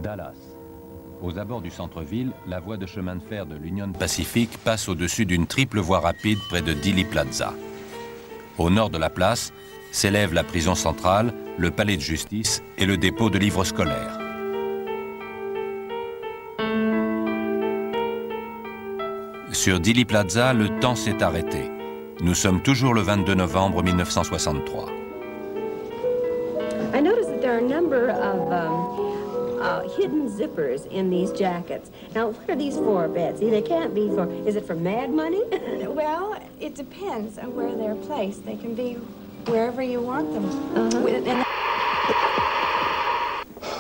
Dallas. Aux abords du centre-ville, la voie de chemin de fer de l'Union Pacific passe au-dessus d'une triple voie rapide près de Dealey Plaza. Au nord de la place s'élèvent la prison centrale, le palais de justice et le dépôt de livres scolaires. Sur Dealey Plaza, le temps s'est arrêté. Nous sommes toujours le 22 novembre 1963. I noticed that there are a number of hidden zippers in these jackets. Now, what are these for, Betsy? They can't be for, is it for mad money? Well, it depends on where they're placed. They can be wherever you want them.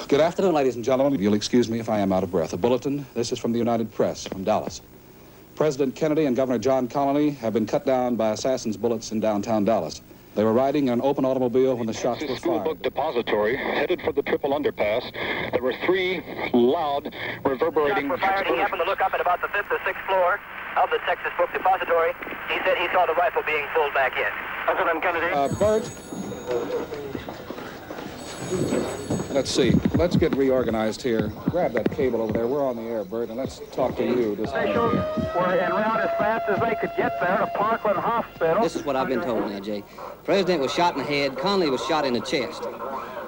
Good afternoon, ladies and gentlemen. You'll excuse me if I am out of breath. A bulletin. This is from the United Press, from Dallas. President Kennedy and Governor John Connally have been cut down by assassins' bullets in downtown Dallas. They were riding in an open automobile when the shots were fired. School book depository headed for the triple underpass. There were three loud, reverberating explosions. He happened to look up at about the 5th or 6th floor of the Texas Book Depository. He said he saw the rifle being pulled back in. President Kennedy. Bert. Let's see. Let's get reorganized here. Grab that cable over there. We're on the air, Bert, and let's talk to you. Officials were en route as fast as they could get there to Parkland Hospital. This is what I've been told now, Jay. President was shot in the head. Connally was shot in the chest.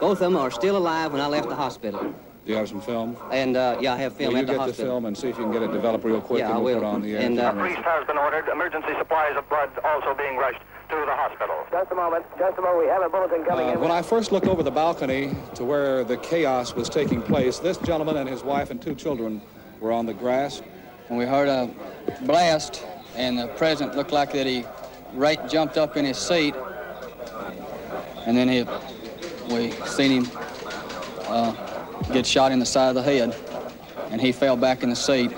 Both of them are still alive when I left the hospital. Do you have some film? And, yeah, I have film at the hospital. You get the film and see if you can get it developed real quick, yeah, and we'll put it on the air. And, a priest has been ordered. Emergency supplies of blood also being rushed to the hospital. Just a moment. We have a bulletin coming in. When I first looked over the balcony to where the chaos was taking place, this gentleman and his wife and 2 children were on the grass. And we heard a blast, and the president looked like that he jumped up in his seat, and then we seen him get shot in the side of the head, and he fell back in the seat.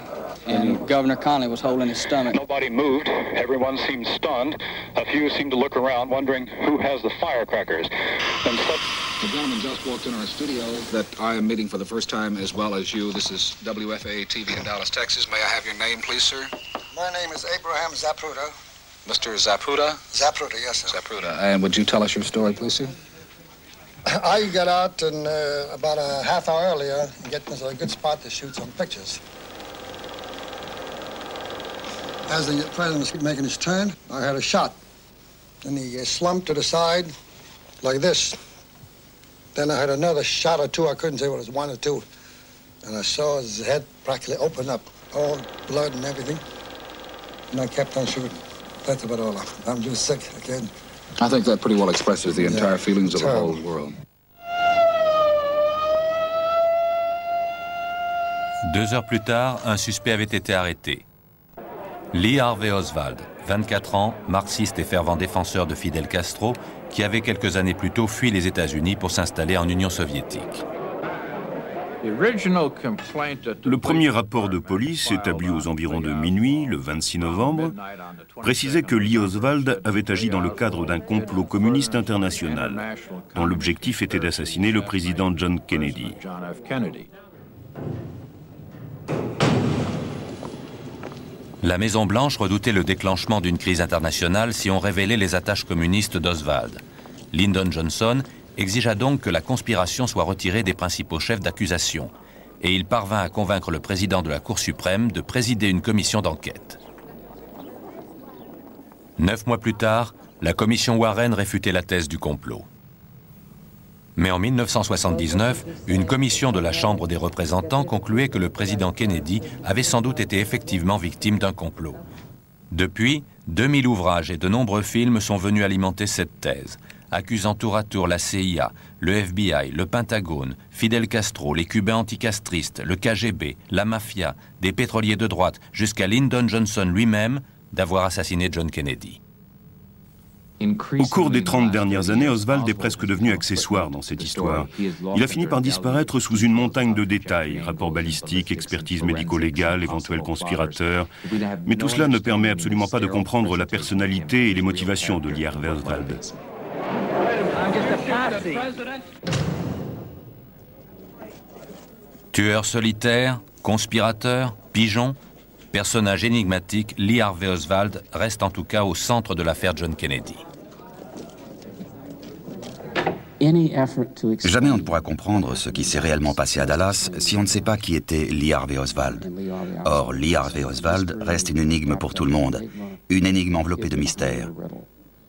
And Governor Connally was holding his stomach. Nobody moved. Everyone seemed stunned. A few seemed to look around, wondering who has the firecrackers. The gentleman just walked in our studio that I am meeting for the first time, as well as you. This is WFAA-TV in Dallas, Texas. May I have your name, please, sir? My name is Abraham Zapruder. Mr. Zapruder? Zapruder, yes, sir. Zapruder. And would you tell us your story, please, sir? I got out and about a half hour earlier, getting a good spot to shoot some pictures. As the president was making his turn, I had a shot. And he slumped to the side like this. Then I had another shot or 2. I couldn't say what it was, 1 or 2. And I saw his head practically open up, all blood and everything. And I kept on shooting. That's about all. I'm just sick again. I think that pretty well expresses the entire feelings of the whole world. 2 heures plus tard, un suspect avait été arrêté. Lee Harvey Oswald, 24 ans, marxiste et fervent défenseur de Fidel Castro, qui avait quelques années plus tôt fui les États-Unis pour s'installer en Union soviétique. Le premier rapport de police, établi aux environs de minuit, le 26 novembre, précisait que Lee Oswald avait agi dans le cadre d'un complot communiste international, dont l'objectif était d'assassiner le président John Kennedy. La Maison-Blanche redoutait le déclenchement d'une crise internationale si on révélait les attaches communistes d'Oswald. Lyndon Johnson exigea donc que la conspiration soit retirée des principaux chefs d'accusation, et il parvint à convaincre le président de la Cour suprême de présider une commission d'enquête. 9 mois plus tard, la commission Warren réfutait la thèse du complot. Mais en 1979, une commission de la Chambre des représentants concluait que le président Kennedy avait sans doute été effectivement victime d'un complot. Depuis, 2000 ouvrages et de nombreux films sont venus alimenter cette thèse, accusant tour à tour la CIA, le FBI, le Pentagone, Fidel Castro, les Cubains anticastristes, le KGB, la mafia, des pétroliers de droite, jusqu'à Lyndon Johnson lui-même, d'avoir assassiné John Kennedy. Au cours des 30 dernières années, Oswald est presque devenu accessoire dans cette histoire. Il a fini par disparaître sous une montagne de détails, rapports balistiques, expertise médico-légale, éventuels conspirateurs. Mais tout cela ne permet absolument pas de comprendre la personnalité et les motivations de Lee Harvey Oswald. Tueur solitaire, conspirateur, pigeon, personnage énigmatique, Lee Harvey Oswald reste en tout cas au centre de l'affaire John Kennedy. Jamais on ne pourra comprendre ce qui s'est réellement passé à Dallas si on ne sait pas qui était Lee Harvey Oswald. Or, Lee Harvey Oswald reste une énigme pour tout le monde, une énigme enveloppée de mystère.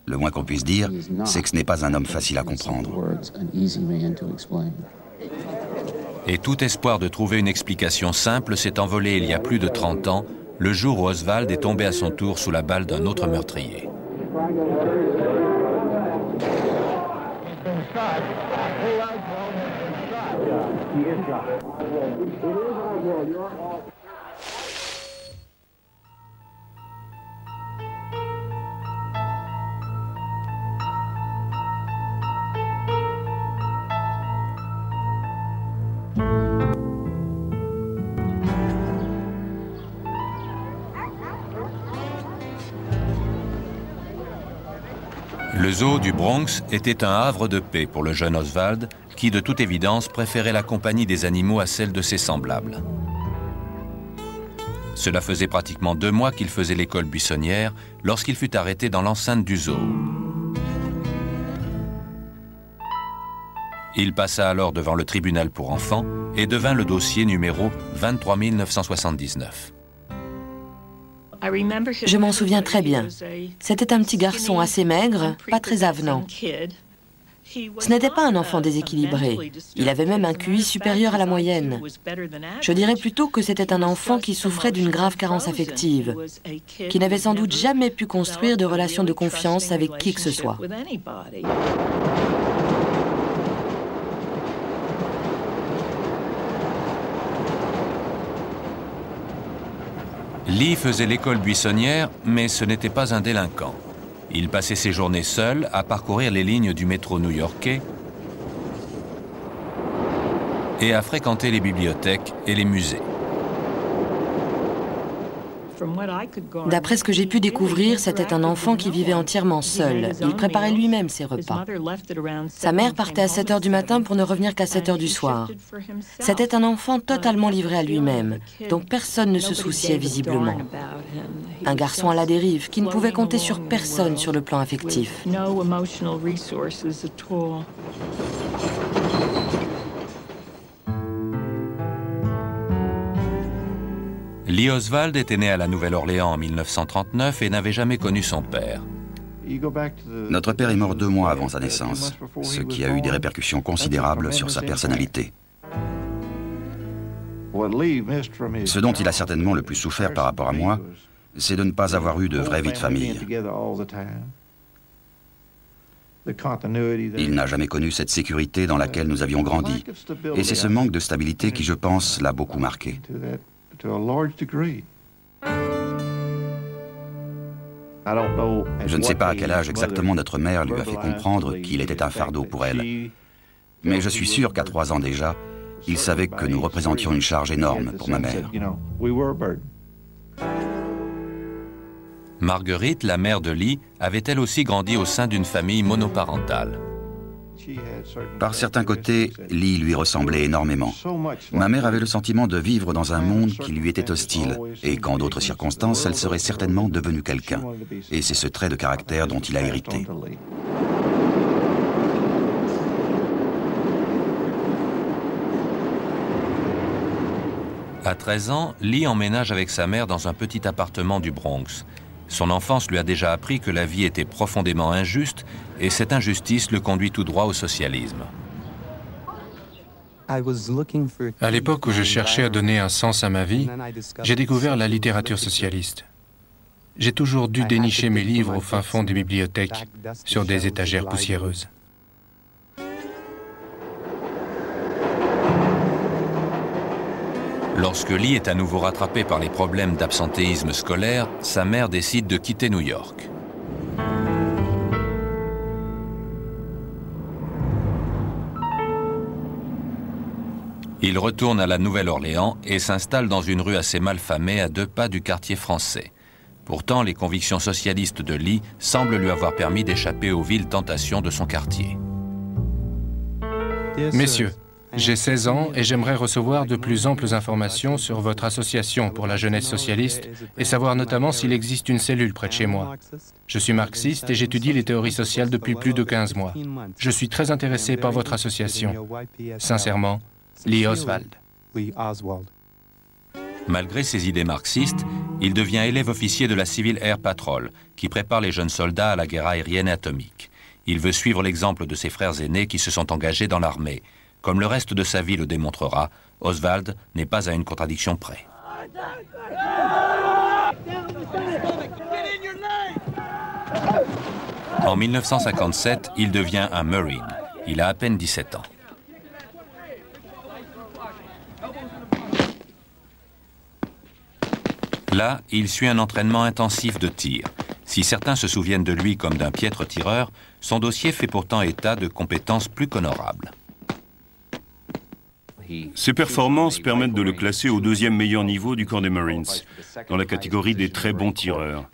Le moins qu'on puisse dire, c'est que ce n'est pas un homme facile à comprendre. Et tout espoir de trouver une explication simple s'est envolé il y a plus de 30 ans, le jour où Oswald est tombé à son tour sous la balle d'un autre meurtrier. Le zoo du Bronx était un havre de paix pour le jeune Oswald, qui de toute évidence préférait la compagnie des animaux à celle de ses semblables. Cela faisait pratiquement 2 mois qu'il faisait l'école buissonnière lorsqu'il fut arrêté dans l'enceinte du zoo. Il passa alors devant le tribunal pour enfants et devint le dossier numéro 23979. Je m'en souviens très bien. C'était un petit garçon assez maigre, pas très avenant. Ce n'était pas un enfant déséquilibré. Il avait même un QI supérieur à la moyenne. Je dirais plutôt que c'était un enfant qui souffrait d'une grave carence affective, qui n'avait sans doute jamais pu construire de relations de confiance avec qui que ce soit. Lee faisait l'école buissonnière, mais ce n'était pas un délinquant. Il passait ses journées seul à parcourir les lignes du métro new-yorkais et à fréquenter les bibliothèques et les musées. D'après ce que j'ai pu découvrir, c'était un enfant qui vivait entièrement seul. Il préparait lui-même ses repas. Sa mère partait à 7 heures du matin pour ne revenir qu'à 7 heures du soir. C'était un enfant totalement livré à lui-même, donc personne ne se souciait visiblement. Un garçon à la dérive qui ne pouvait compter sur personne sur le plan affectif. Lee Oswald était né à la Nouvelle-Orléans en 1939 et n'avait jamais connu son père. Notre père est mort 2 mois avant sa naissance, ce qui a eu des répercussions considérables sur sa personnalité. Ce dont il a certainement le plus souffert par rapport à moi, c'est de ne pas avoir eu de vraie vie de famille. Il n'a jamais connu cette sécurité dans laquelle nous avions grandi, et c'est ce manque de stabilité qui, je pense, l'a beaucoup marqué. Je ne sais pas à quel âge exactement notre mère lui a fait comprendre qu'il était un fardeau pour elle. Mais je suis sûr qu'à 3 ans déjà, il savait que nous représentions une charge énorme pour ma mère. Marguerite, la mère de Lee, avait elle aussi grandi au sein d'une famille monoparentale. Par certains côtés, Lee lui ressemblait énormément. Ma mère avait le sentiment de vivre dans un monde qui lui était hostile, et qu'en d'autres circonstances, elle serait certainement devenue quelqu'un. Et c'est ce trait de caractère dont il a hérité. À 13 ans, Lee emménage avec sa mère dans un petit appartement du Bronx. Son enfance lui a déjà appris que la vie était profondément injuste et cette injustice le conduit tout droit au socialisme. À l'époque où je cherchais à donner un sens à ma vie, j'ai découvert la littérature socialiste. J'ai toujours dû dénicher mes livres au fin fond des bibliothèques, sur des étagères poussiéreuses. Lorsque Lee est à nouveau rattrapé par les problèmes d'absentéisme scolaire, sa mère décide de quitter New York. Il retourne à la Nouvelle-Orléans et s'installe dans une rue assez mal famée à 2 pas du quartier français. Pourtant, les convictions socialistes de Lee semblent lui avoir permis d'échapper aux viles tentations de son quartier. Messieurs, J'ai 16 ans et j'aimerais recevoir de plus amples informations sur votre association pour la jeunesse socialiste et savoir notamment s'il existe une cellule près de chez moi. Je suis marxiste et j'étudie les théories sociales depuis plus de 15 mois. Je suis très intéressé par votre association. Sincèrement, Lee Oswald. Malgré ses idées marxistes, il devient élève officier de la Civil Air Patrol, qui prépare les jeunes soldats à la guerre aérienne et atomique. Il veut suivre l'exemple de ses frères aînés qui se sont engagés dans l'armée. Comme le reste de sa vie le démontrera, Oswald n'est pas à une contradiction près. En 1957, il devient un Marine. Il a à peine 17 ans. Là, il suit un entraînement intensif de tir. Si certains se souviennent de lui comme d'un piètre tireur, son dossier fait pourtant état de compétences plus qu'honorables. Ses performances permettent de le classer au 2e meilleur niveau du corps des Marines, dans la catégorie des très bons tireurs.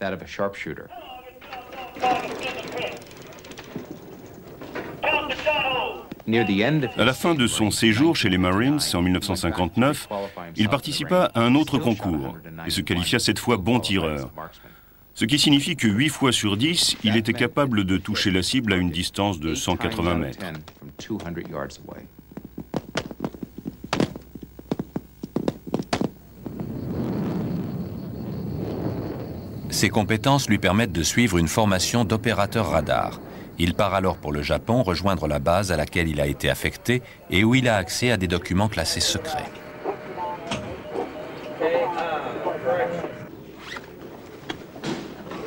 À la fin de son séjour chez les Marines en 1959, il participa à un autre concours et se qualifia cette fois bon tireur. Ce qui signifie que 8 fois sur 10, il était capable de toucher la cible à une distance de 180 mètres. Ses compétences lui permettent de suivre une formation d'opérateur radar. Il part alors pour le Japon rejoindre la base à laquelle il a été affecté et où il a accès à des documents classés secrets.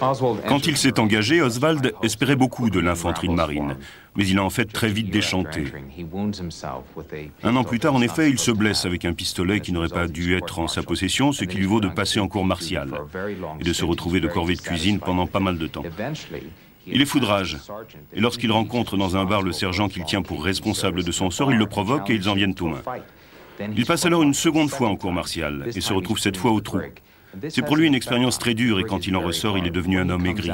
Quand il s'est engagé, Oswald espérait beaucoup de l'infanterie de marine, mais il a en fait très vite déchanté. Un an plus tard, en effet, il se blesse avec un pistolet qui n'aurait pas dû être en sa possession, ce qui lui vaut de passer en cour martiale et de se retrouver de corvée de cuisine pendant pas mal de temps. Il est fou de rage, et lorsqu'il rencontre dans un bar le sergent qu'il tient pour responsable de son sort, il le provoque et ils en viennent aux mains. Il passe alors une seconde fois en cour martiale et se retrouve cette fois au trou. C'est pour lui une expérience très dure et quand il en ressort, il est devenu un homme aigri.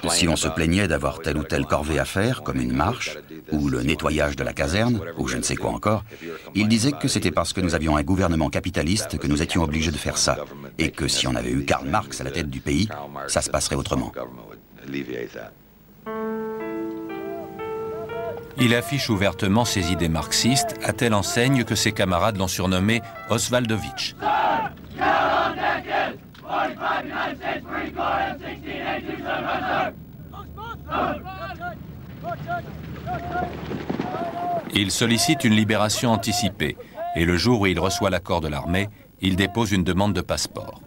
Si on se plaignait d'avoir telle ou telle corvée à faire, comme une marche, ou le nettoyage de la caserne, ou je ne sais quoi encore, il disait que c'était parce que nous avions un gouvernement capitaliste que nous étions obligés de faire ça, et que si on avait eu Karl Marx à la tête du pays, ça se passerait autrement. Il affiche ouvertement ses idées marxistes, à telle enseigne que ses camarades l'ont surnommé Oswaldovitch. Il sollicite une libération anticipée et le jour où il reçoit l'accord de l'armée, il dépose une demande de passeport.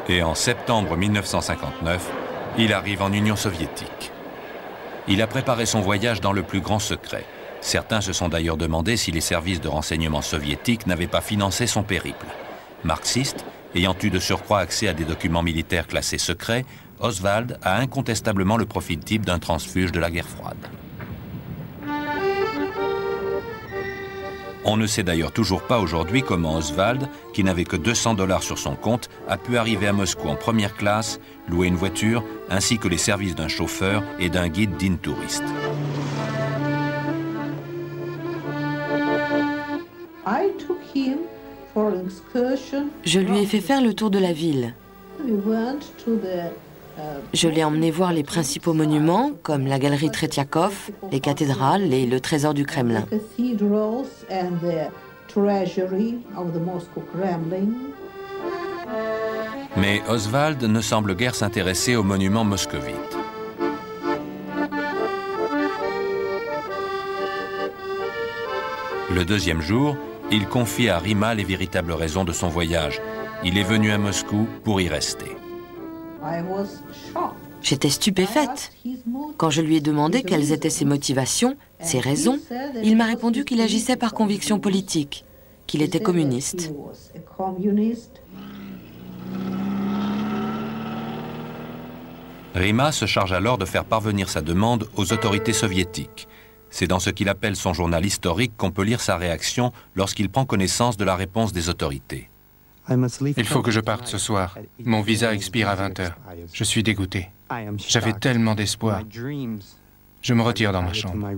Et en septembre 1959, il arrive en Union soviétique. Il a préparé son voyage dans le plus grand secret. Certains se sont d'ailleurs demandé si les services de renseignement soviétiques n'avaient pas financé son périple. Marxiste, ayant eu de surcroît accès à des documents militaires classés secrets, Oswald a incontestablement le profil type d'un transfuge de la guerre froide. On ne sait d'ailleurs toujours pas aujourd'hui comment Oswald, qui n'avait que $200 sur son compte, a pu arriver à Moscou en première classe, louer une voiture, ainsi que les services d'un chauffeur et d'un guide d'Intourist. Je lui ai fait faire le tour de la ville. Je l'ai emmené voir les principaux monuments, comme la galerie Tretiakov, les cathédrales et le trésor du Kremlin. Mais Oswald ne semble guère s'intéresser aux monuments moscovites. Le deuxième jour, il confie à Rima les véritables raisons de son voyage. Il est venu à Moscou pour y rester. J'étais stupéfaite. Quand je lui ai demandé quelles étaient ses motivations, ses raisons, il m'a répondu qu'il agissait par conviction politique, qu'il était communiste. Rima se charge alors de faire parvenir sa demande aux autorités soviétiques. C'est dans ce qu'il appelle son journal historique qu'on peut lire sa réaction lorsqu'il prend connaissance de la réponse des autorités. Il faut que je parte ce soir. Mon visa expire à 20 h. Je suis dégoûté. J'avais tellement d'espoir. Je me retire dans ma chambre.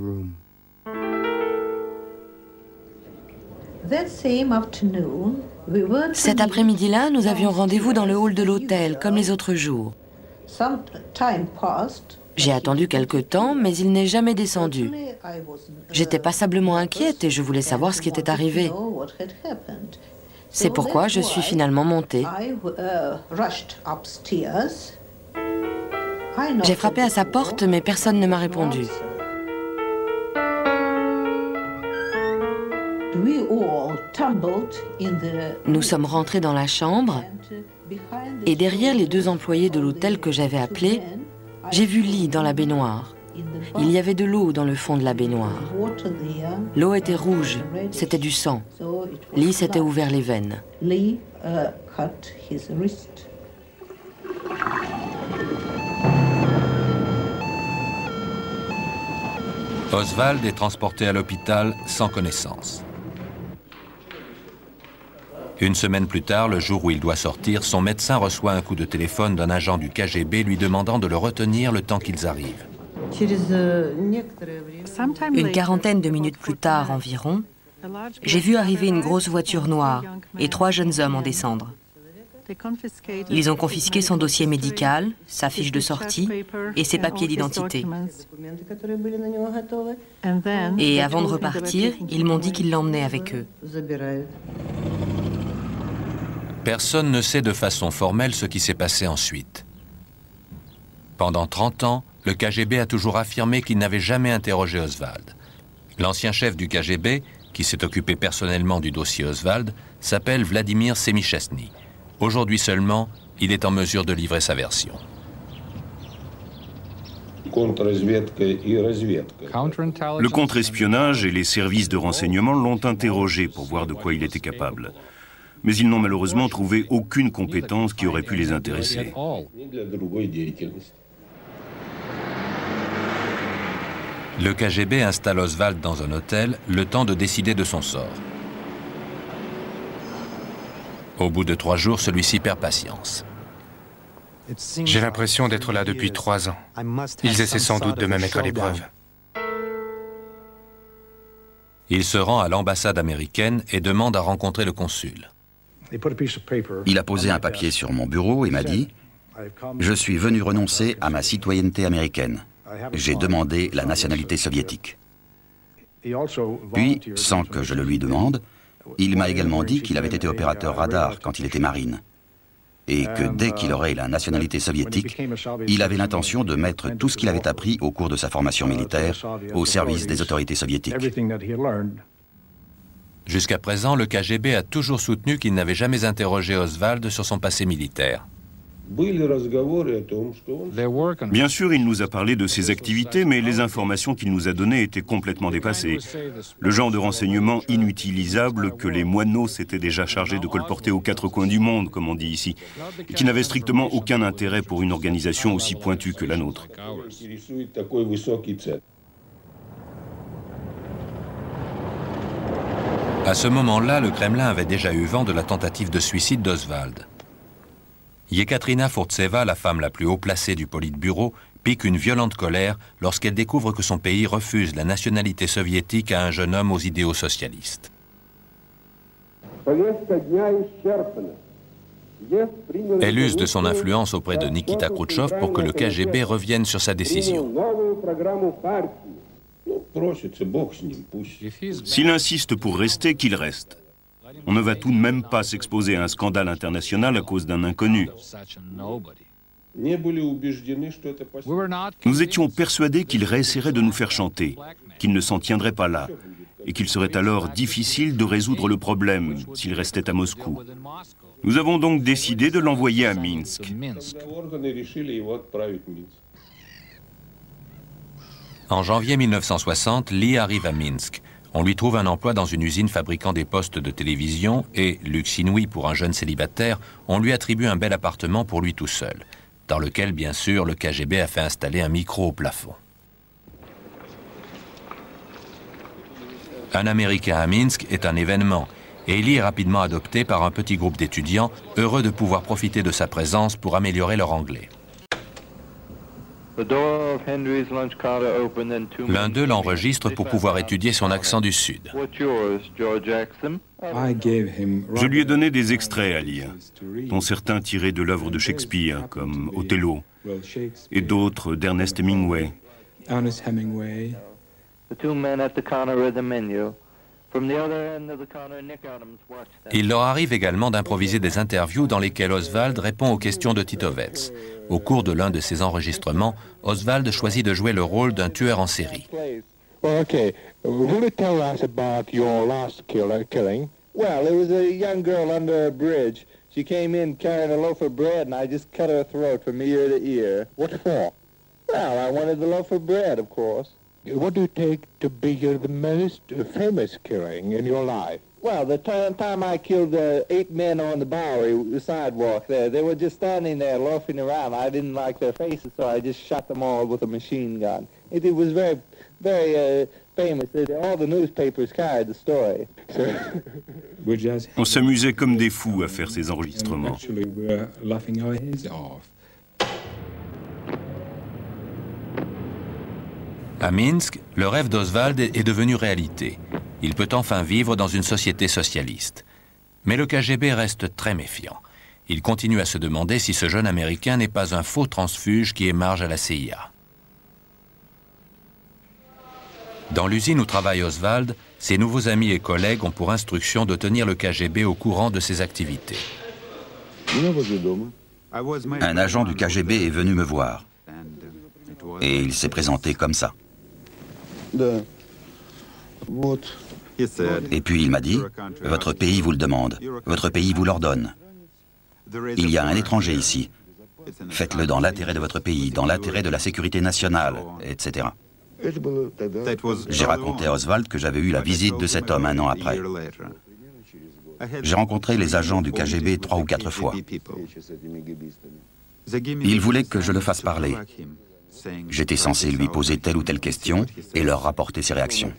Cet après-midi-là, nous avions rendez-vous dans le hall de l'hôtel, comme les autres jours. J'ai attendu quelque temps, mais il n'est jamais descendu. J'étais passablement inquiète et je voulais savoir ce qui était arrivé. C'est pourquoi je suis finalement montée. J'ai frappé à sa porte, mais personne ne m'a répondu. Nous sommes rentrés dans la chambre et derrière les 2 employés de l'hôtel que j'avais appelés, j'ai vu Lee dans la baignoire. Il y avait de l'eau dans le fond de la baignoire. L'eau était rouge, c'était du sang. Lee s'était ouvert les veines. Oswald est transporté à l'hôpital sans connaissance. Une semaine plus tard, le jour où il doit sortir, son médecin reçoit un coup de téléphone d'un agent du KGB lui demandant de le retenir le temps qu'ils arrivent. Une quarantaine de minutes plus tard environ, j'ai vu arriver une grosse voiture noire et 3 jeunes hommes en descendre. Ils ont confisqué son dossier médical, sa fiche de sortie et ses papiers d'identité. Et avant de repartir, ils m'ont dit qu'ils l'emmenaient avec eux. Personne ne sait de façon formelle ce qui s'est passé ensuite. Pendant 30 ans, le KGB a toujours affirmé qu'il n'avait jamais interrogé Oswald. L'ancien chef du KGB, qui s'est occupé personnellement du dossier Oswald, s'appelle Vladimir Semichestny. Aujourd'hui seulement, il est en mesure de livrer sa version. Le contre-espionnage et les services de renseignement l'ont interrogé pour voir de quoi il était capable. Mais ils n'ont malheureusement trouvé aucune compétence qui aurait pu les intéresser. Le KGB installe Oswald dans un hôtel, le temps de décider de son sort. Au bout de 3 jours, celui-ci perd patience. J'ai l'impression d'être là depuis 3 ans. Ils essaient sans doute de me mettre à l'épreuve. Il se rend à l'ambassade américaine et demande à rencontrer le consul. Il a posé un papier sur mon bureau et m'a dit « Je suis venu renoncer à ma citoyenneté américaine. J'ai demandé la nationalité soviétique. » Puis, sans que je le lui demande, il m'a également dit qu'il avait été opérateur radar quand il était marine et que dès qu'il aurait la nationalité soviétique, il avait l'intention de mettre tout ce qu'il avait appris au cours de sa formation militaire au service des autorités soviétiques. Jusqu'à présent, le KGB a toujours soutenu qu'il n'avait jamais interrogé Oswald sur son passé militaire. Bien sûr, il nous a parlé de ses activités, mais les informations qu'il nous a données étaient complètement dépassées. Le genre de renseignements inutilisables que les moineaux s'étaient déjà chargés de colporter aux 4 coins du monde, comme on dit ici, et qui n'avaient strictement aucun intérêt pour une organisation aussi pointue que la nôtre. À ce moment-là, le Kremlin avait déjà eu vent de la tentative de suicide d'Oswald. Yekaterina Furtseva, la femme la plus haut placée du Politburo, pique une violente colère lorsqu'elle découvre que son pays refuse la nationalité soviétique à un jeune homme aux idéaux socialistes. Elle use de son influence auprès de Nikita Khrouchtchev pour que le KGB revienne sur sa décision. S'il insiste pour rester, qu'il reste. On ne va tout de même pas s'exposer à un scandale international à cause d'un inconnu. Nous étions persuadés qu'il réessayerait de nous faire chanter, qu'il ne s'en tiendrait pas là, et qu'il serait alors difficile de résoudre le problème s'il restait à Moscou. Nous avons donc décidé de l'envoyer à Minsk. En janvier 1960, Lee arrive à Minsk. On lui trouve un emploi dans une usine fabriquant des postes de télévision et, luxe inouï pour un jeune célibataire, on lui attribue un bel appartement pour lui tout seul, dans lequel, bien sûr, le KGB a fait installer un micro au plafond. Un Américain à Minsk est un événement, et Lee est rapidement adopté par un petit groupe d'étudiants heureux de pouvoir profiter de sa présence pour améliorer leur anglais. L'un d'eux l'enregistre pour pouvoir étudier son accent du Sud. Je lui ai donné des extraits à lire, dont certains tirés de l'œuvre de Shakespeare, comme Othello, et d'autres d'Ernest Hemingway. Il leur arrive également d'improviser des interviews dans lesquelles Oswald répond aux questions de Titovets. Au cours de l'un de ces enregistrements, Oswald choisit de jouer le rôle d'un tueur en série. Well, okay. Will you tell us about your last killing? Well, there was a young girl under a bridge. She came in carrying a loaf of bread, and I just cut her throat from ear to ear. What for? Well, I wanted the loaf of bread, of course. What do you take to be the most famous killing in your life? Well, the time I killed 8 men on the Bowery, the sidewalk there, they were just standing there loafing around. I didn't like their faces, so I just shot them all with a machine gun. It was very famous. All the newspapers carried the story. On s'amusait comme des fous à faire ces enregistrements. À Minsk, le rêve d'Oswald est devenu réalité. Il peut enfin vivre dans une société socialiste. Mais le KGB reste très méfiant. Il continue à se demander si ce jeune Américain n'est pas un faux transfuge qui émarge à la CIA. Dans l'usine où travaille Oswald, ses nouveaux amis et collègues ont pour instruction de tenir le KGB au courant de ses activités. Un agent du KGB est venu me voir. Et il s'est présenté comme ça. Et puis il m'a dit, votre pays vous le demande, votre pays vous l'ordonne. Il y a un étranger ici. Faites-le dans l'intérêt de votre pays, dans l'intérêt de la sécurité nationale, etc. J'ai raconté à Oswald que j'avais eu la visite de cet homme 1 an après. J'ai rencontré les agents du KGB 3 ou 4 fois. Ils voulaient que je le fasse parler. J'étais censé lui poser telle ou telle question et leur rapporter ses réactions.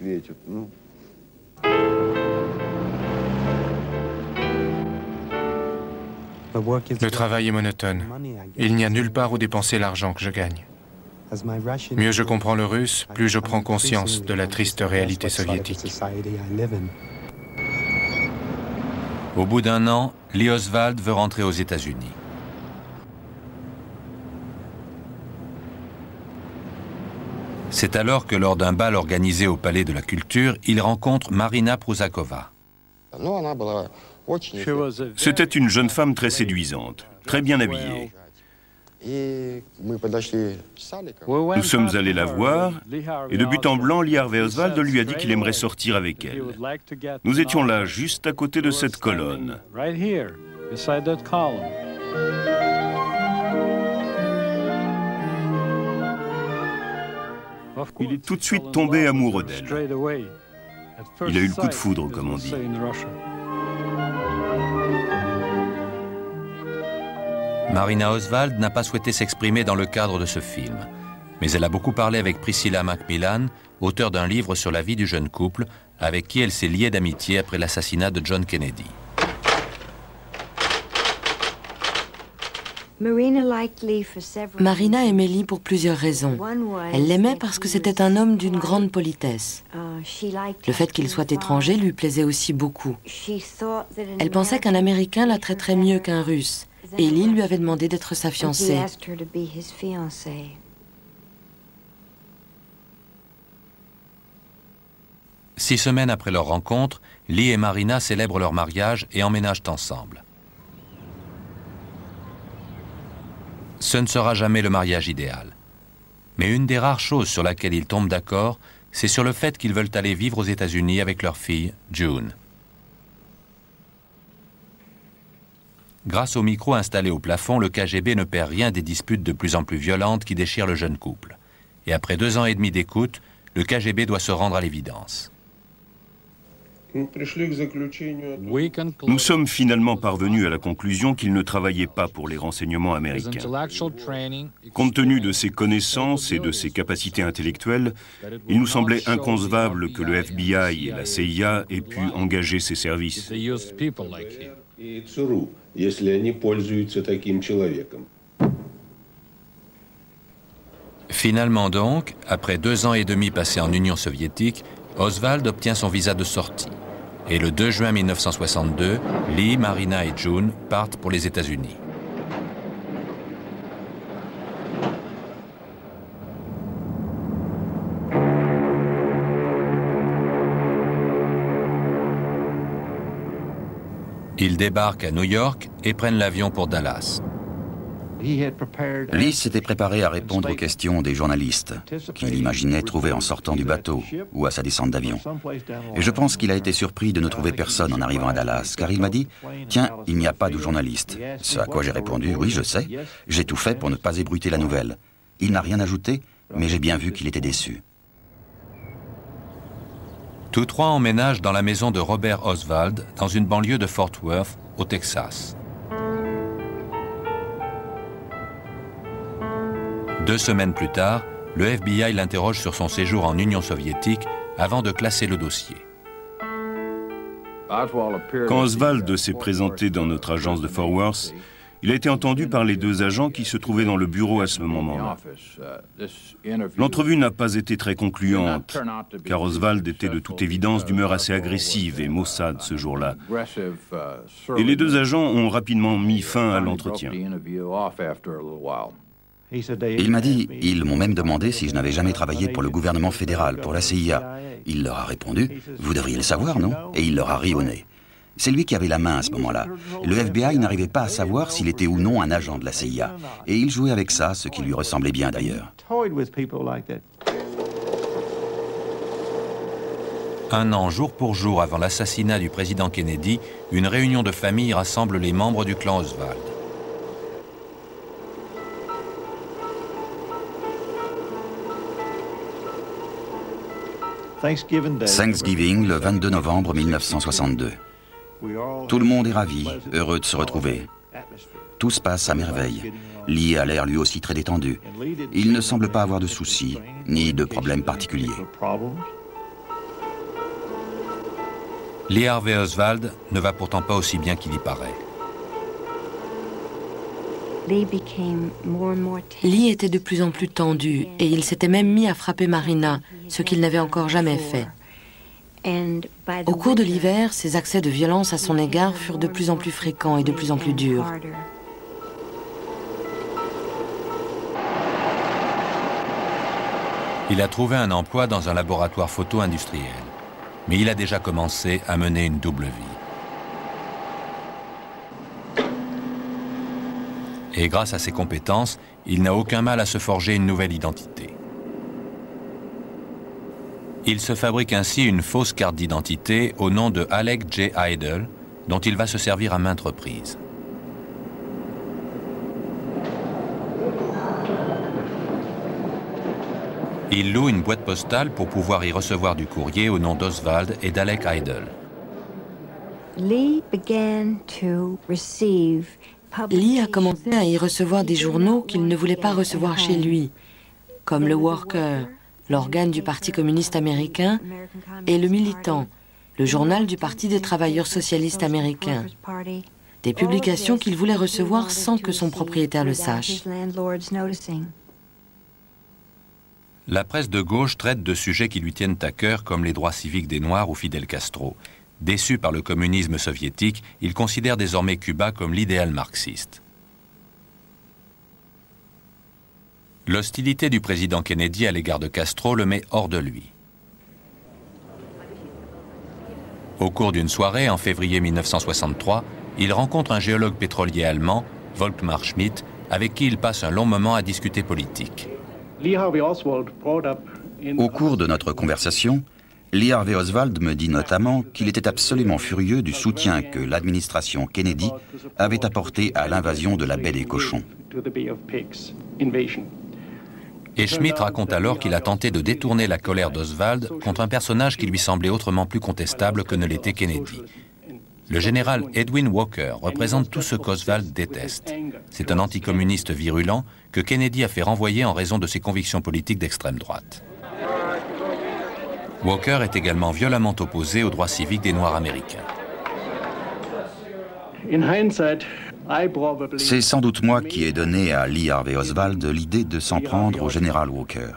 Le travail est monotone. Il n'y a nulle part où dépenser l'argent que je gagne. Mieux je comprends le russe, plus je prends conscience de la triste réalité soviétique. Au bout d'1 an, Lee Oswald veut rentrer aux États-Unis. C'est alors que lors d'un bal organisé au Palais de la Culture, il rencontre Marina Prusakova. C'était une jeune femme très séduisante, très bien habillée. Nous sommes allés la voir, et de but en blanc, Lee Harvey Oswald lui a dit qu'il aimerait sortir avec elle. Nous étions là, juste à côté de cette colonne. Il est tout de suite tombé amoureux d'elle. Il a eu le coup de foudre, comme on dit. Marina Oswald n'a pas souhaité s'exprimer dans le cadre de ce film, mais elle a beaucoup parlé avec Priscilla Macmillan, auteure d'un livre sur la vie du jeune couple, avec qui elle s'est liée d'amitié après l'assassinat de John Kennedy. Marina aimait Lee pour plusieurs raisons. Elle l'aimait parce que c'était un homme d'une grande politesse. Le fait qu'il soit étranger lui plaisait aussi beaucoup. Elle pensait qu'un Américain la traiterait mieux qu'un Russe, et Lee lui avait demandé d'être sa fiancée. 6 semaines après leur rencontre, Lee et Marina célèbrent leur mariage et emménagent ensemble. Ce ne sera jamais le mariage idéal. Mais une des rares choses sur laquelle ils tombent d'accord, c'est sur le fait qu'ils veulent aller vivre aux États-Unis avec leur fille, June. Grâce au micro installé au plafond, le KGB ne perd rien des disputes de plus en plus violentes qui déchirent le jeune couple. Et après 2 ans et demi d'écoute, le KGB doit se rendre à l'évidence. Nous sommes finalement parvenus à la conclusion qu'il ne travaillait pas pour les renseignements américains. Compte tenu de ses connaissances et de ses capacités intellectuelles, il nous semblait inconcevable que le FBI et la CIA aient pu engager ses services. Finalement donc, après 2 ans et demi passés en Union soviétique, Oswald obtient son visa de sortie. Et le 2 juin 1962, Lee, Marina et June partent pour les États-Unis. Ils débarquent à New York et prennent l'avion pour Dallas. Lee s'était préparé à répondre aux questions des journalistes qu'il imaginait trouver en sortant du bateau ou à sa descente d'avion. Et je pense qu'il a été surpris de ne trouver personne en arrivant à Dallas, car il m'a dit « Tiens, il n'y a pas de journaliste ». Ce à quoi j'ai répondu « Oui, je sais, j'ai tout fait pour ne pas ébruiter la nouvelle ». Il n'a rien ajouté, mais j'ai bien vu qu'il était déçu. Tous trois emménagent dans la maison de Robert Oswald, dans une banlieue de Fort Worth, au Texas. 2 semaines plus tard, le FBI l'interroge sur son séjour en Union soviétique avant de classer le dossier. Quand Oswald s'est présenté dans notre agence de Fort Worth, il a été entendu par les 2 agents qui se trouvaient dans le bureau à ce moment-là. L'entrevue n'a pas été très concluante, car Oswald était de toute évidence d'humeur assez agressive et maussade ce jour-là. Et les 2 agents ont rapidement mis fin à l'entretien. Il m'a dit, ils m'ont même demandé si je n'avais jamais travaillé pour le gouvernement fédéral, pour la CIA. Il leur a répondu, vous devriez le savoir, non? Et il leur a ri au nez. C'est lui qui avait la main à ce moment-là. Le FBI n'arrivait pas à savoir s'il était ou non un agent de la CIA. Et il jouait avec ça, ce qui lui ressemblait bien d'ailleurs. 1 an jour pour jour avant l'assassinat du président Kennedy, une réunion de famille rassemble les membres du clan Oswald. Thanksgiving, le 22 novembre 1962. Tout le monde est ravi, heureux de se retrouver. Tout se passe à merveille. Lee a l'air lui aussi très détendu. Il ne semble pas avoir de soucis, ni de problèmes particuliers. Lee Harvey Oswald ne va pourtant pas aussi bien qu'il y paraît. Lee était de plus en plus tendu et il s'était même mis à frapper Marina, ce qu'il n'avait encore jamais fait. Au cours de l'hiver, ses accès de violence à son égard furent de plus en plus fréquents et de plus en plus durs. Il a trouvé un emploi dans un laboratoire photo industriel, mais il a déjà commencé à mener une double vie. Et grâce à ses compétences, il n'a aucun mal à se forger une nouvelle identité. Il se fabrique ainsi une fausse carte d'identité au nom de Alec J. Idle, dont il va se servir à maintes reprises. Il loue une boîte postale pour pouvoir y recevoir du courrier au nom d'Oswald et d'Alec Idle. Lee a commencé à y recevoir des journaux qu'il ne voulait pas recevoir chez lui, comme le Worker, l'organe du Parti communiste américain, et le Militant, le journal du Parti des travailleurs socialistes américains. Des publications qu'il voulait recevoir sans que son propriétaire le sache. La presse de gauche traite de sujets qui lui tiennent à cœur comme les droits civiques des Noirs ou Fidel Castro. Déçu par le communisme soviétique, il considère désormais Cuba comme l'idéal marxiste. L'hostilité du président Kennedy à l'égard de Castro le met hors de lui. Au cours d'une soirée en février 1963, il rencontre un géologue pétrolier allemand, Volkmar Schmidt, avec qui il passe un long moment à discuter politique. Au cours de notre conversation, Lee Harvey Oswald me dit notamment qu'il était absolument furieux du soutien que l'administration Kennedy avait apporté à l'invasion de la baie des cochons. Et Schmidt raconte alors qu'il a tenté de détourner la colère d'Oswald contre un personnage qui lui semblait autrement plus contestable que ne l'était Kennedy. Le général Edwin Walker représente tout ce qu'Oswald déteste. C'est un anticommuniste virulent que Kennedy a fait renvoyer en raison de ses convictions politiques d'extrême droite. Walker est également violemment opposé aux droits civiques des Noirs américains. C'est sans doute moi qui ai donné à Lee Harvey Oswald l'idée de s'en prendre au général Walker.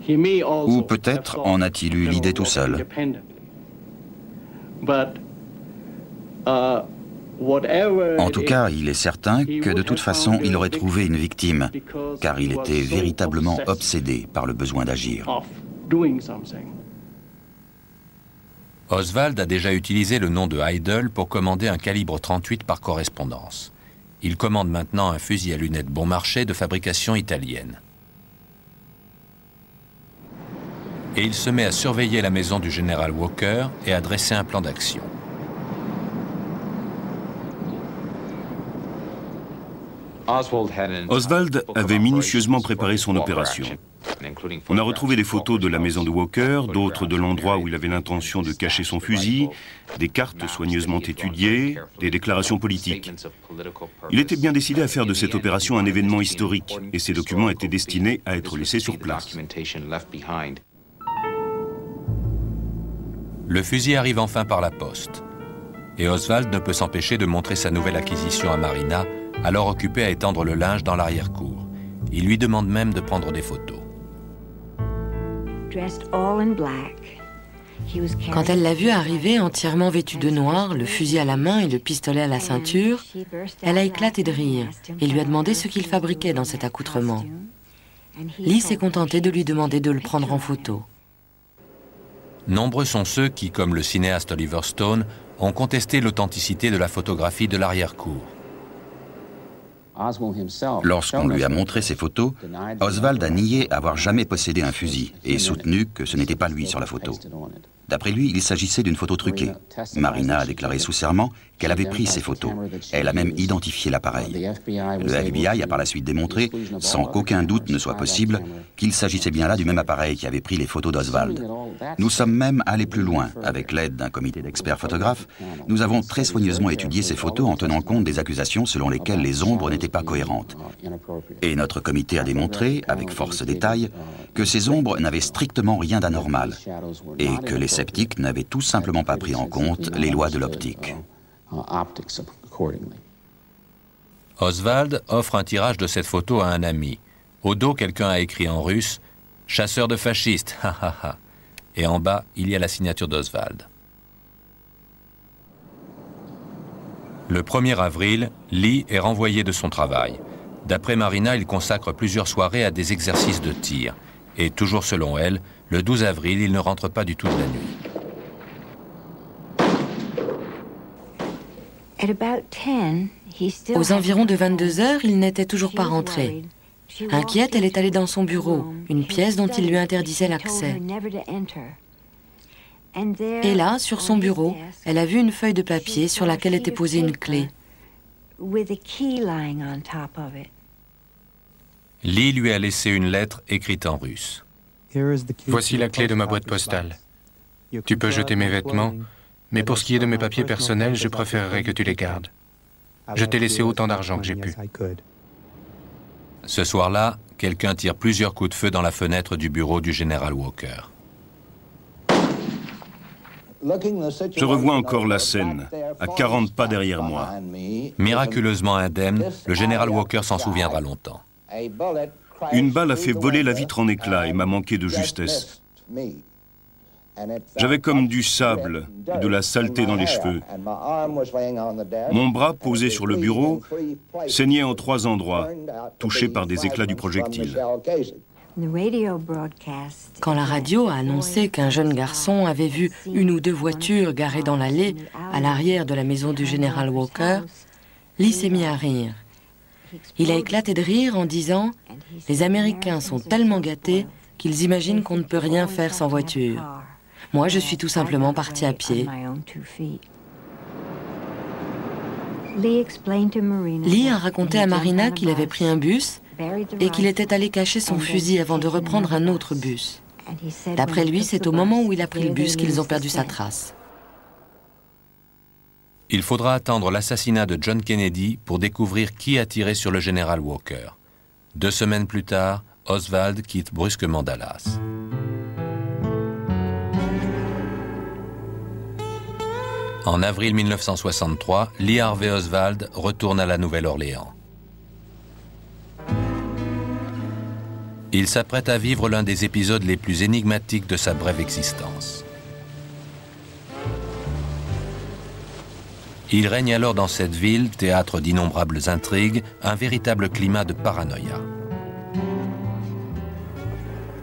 Ou peut-être en a-t-il eu l'idée tout seul. En tout cas, il est certain que de toute façon, il aurait trouvé une victime, car il était véritablement obsédé par le besoin d'agir. Oswald a déjà utilisé le nom de Heydel pour commander un calibre 38 par correspondance. Il commande maintenant un fusil à lunettes bon marché de fabrication italienne. Et il se met à surveiller la maison du général Walker et à dresser un plan d'action. Oswald avait minutieusement préparé son opération. On a retrouvé des photos de la maison de Walker, d'autres de l'endroit où il avait l'intention de cacher son fusil, des cartes soigneusement étudiées, des déclarations politiques. Il était bien décidé à faire de cette opération un événement historique, et ces documents étaient destinés à être laissés sur place. Le fusil arrive enfin par la poste. Et Oswald ne peut s'empêcher de montrer sa nouvelle acquisition à Marina, alors occupée à étendre le linge dans l'arrière-cour. Il lui demande même de prendre des photos. Quand elle l'a vu arriver entièrement vêtu de noir, le fusil à la main et le pistolet à la ceinture, elle a éclaté de rire et lui a demandé ce qu'il fabriquait dans cet accoutrement. Lee s'est contenté de lui demander de le prendre en photo. Nombreux sont ceux qui, comme le cinéaste Oliver Stone, ont contesté l'authenticité de la photographie de l'arrière-cour. Lorsqu'on lui a montré ces photos, Oswald a nié avoir jamais possédé un fusil et soutenu que ce n'était pas lui sur la photo. D'après lui, il s'agissait d'une photo truquée. Marina a déclaré sous serment qu'elle avait pris ces photos. Elle a même identifié l'appareil. Le FBI a par la suite démontré, sans qu'aucun doute ne soit possible, qu'il s'agissait bien là du même appareil qui avait pris les photos d'Oswald. Nous sommes même allés plus loin. Avec l'aide d'un comité d'experts photographes, nous avons très soigneusement étudié ces photos en tenant compte des accusations selon lesquelles les ombres n'étaient pas cohérentes. Et notre comité a démontré, avec force détail, que ces ombres n'avaient strictement rien d'anormal et que les sceptiques n'avaient tout simplement pas pris en compte les lois de l'optique. Oswald offre un tirage de cette photo à un ami. Au dos, quelqu'un a écrit en russe « Chasseur de fascistes, ha ha ha ». Et en bas, il y a la signature d'Oswald. Le 1er avril, Lee est renvoyé de son travail. D'après Marina, il consacre plusieurs soirées à des exercices de tir. Et toujours selon elle, le 12 avril, il ne rentre pas du tout de la nuit. Aux environs de 22 heures, il n'était toujours pas rentré. Inquiète, elle est allée dans son bureau, une pièce dont il lui interdisait l'accès. Et là, sur son bureau, elle a vu une feuille de papier sur laquelle était posée une clé. Lee lui a laissé une lettre écrite en russe. Voici la clé de ma boîte postale. Tu peux jeter mes vêtements, mais pour ce qui est de mes papiers personnels, je préférerais que tu les gardes. Je t'ai laissé autant d'argent que j'ai pu. Ce soir-là, quelqu'un tire plusieurs coups de feu dans la fenêtre du bureau du général Walker. Je revois encore la scène, à 40 pas derrière moi. Miraculeusement indemne, le général Walker s'en souviendra longtemps. Une balle a fait voler la vitre en éclats et m'a manqué de justesse. J'avais comme du sable et de la saleté dans les cheveux. Mon bras posé sur le bureau saignait en 3 endroits, touché par des éclats du projectile. Quand la radio a annoncé qu'un jeune garçon avait vu 1 ou 2 voitures garées dans l'allée à l'arrière de la maison du général Walker, Lee s'est mis à rire. Il a éclaté de rire en disant « Les Américains sont tellement gâtés qu'ils imaginent qu'on ne peut rien faire sans voiture. Moi, je suis tout simplement parti à pied. » Lee a raconté à Marina qu'il avait pris un bus et qu'il était allé cacher son fusil avant de reprendre un autre bus. D'après lui, c'est au moment où il a pris le bus qu'ils ont perdu sa trace. Il faudra attendre l'assassinat de John Kennedy pour découvrir qui a tiré sur le général Walker. 2 semaines plus tard, Oswald quitte brusquement Dallas. En avril 1963, Lee Harvey Oswald retourne à la Nouvelle-Orléans. Il s'apprête à vivre l'un des épisodes les plus énigmatiques de sa brève existence. Il règne alors dans cette ville, théâtre d'innombrables intrigues, un véritable climat de paranoïa.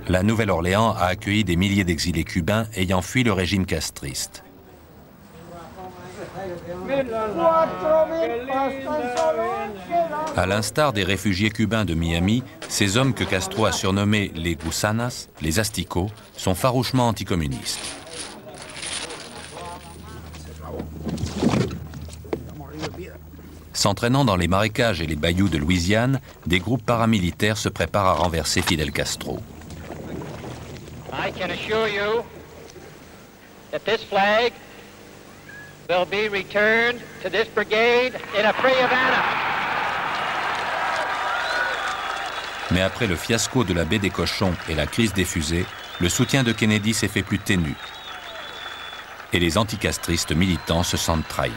La Nouvelle-Orléans a accueilli des milliers d'exilés cubains ayant fui le régime castriste. À l'instar des réfugiés cubains de Miami, ces hommes que Castro a surnommés les gusanas, les asticots, sont farouchement anticommunistes. S'entraînant dans les marécages et les bayous de Louisiane, des groupes paramilitaires se préparent à renverser Fidel Castro. I can assure you that this flag will be returned to this brigade in a free Havana. Mais après le fiasco de la baie des Cochons et la crise des fusées, le soutien de Kennedy s'est fait plus ténu. Et les anticastristes militants se sentent trahis.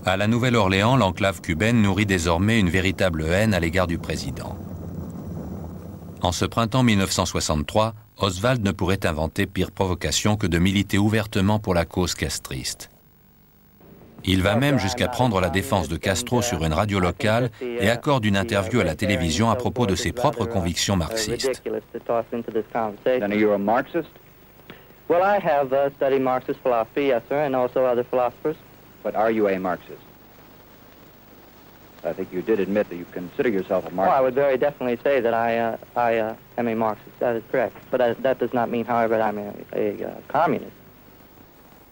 À la Nouvelle-Orléans, l'enclave cubaine nourrit désormais une véritable haine à l'égard du président. En ce printemps 1963, Oswald ne pourrait inventer pire provocation que de militer ouvertement pour la cause castriste. Il va même jusqu'à prendre la défense de Castro sur une radio locale et accorde une interview à la télévision à propos de ses propres convictions marxistes. Well, I have studied Marxist philosophy, yes, sir, and also other philosophers. But are you a Marxist? I think you did admit that you consider yourself a Marxist. Well, I would very definitely say that I am a Marxist. That is correct. But that does not mean, however, that I'm a communist.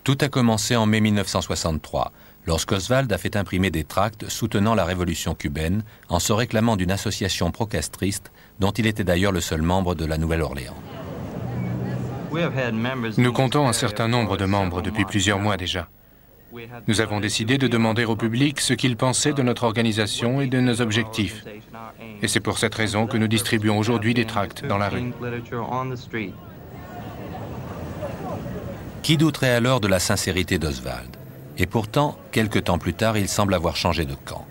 Tout a commencé en mai 1963, lorsqu'Oswald a fait imprimer des tracts soutenant la révolution cubaine en se réclamant d'une association pro-castriste dont il était d'ailleurs le seul membre de la Nouvelle-Orléans. Nous comptons un certain nombre de membres depuis plusieurs mois déjà. Nous avons décidé de demander au public ce qu'il pensait de notre organisation et de nos objectifs. Et c'est pour cette raison que nous distribuons aujourd'hui des tracts dans la rue. Qui douterait alors de la sincérité d'Oswald? Et pourtant, quelque temps plus tard, il semble avoir changé de camp.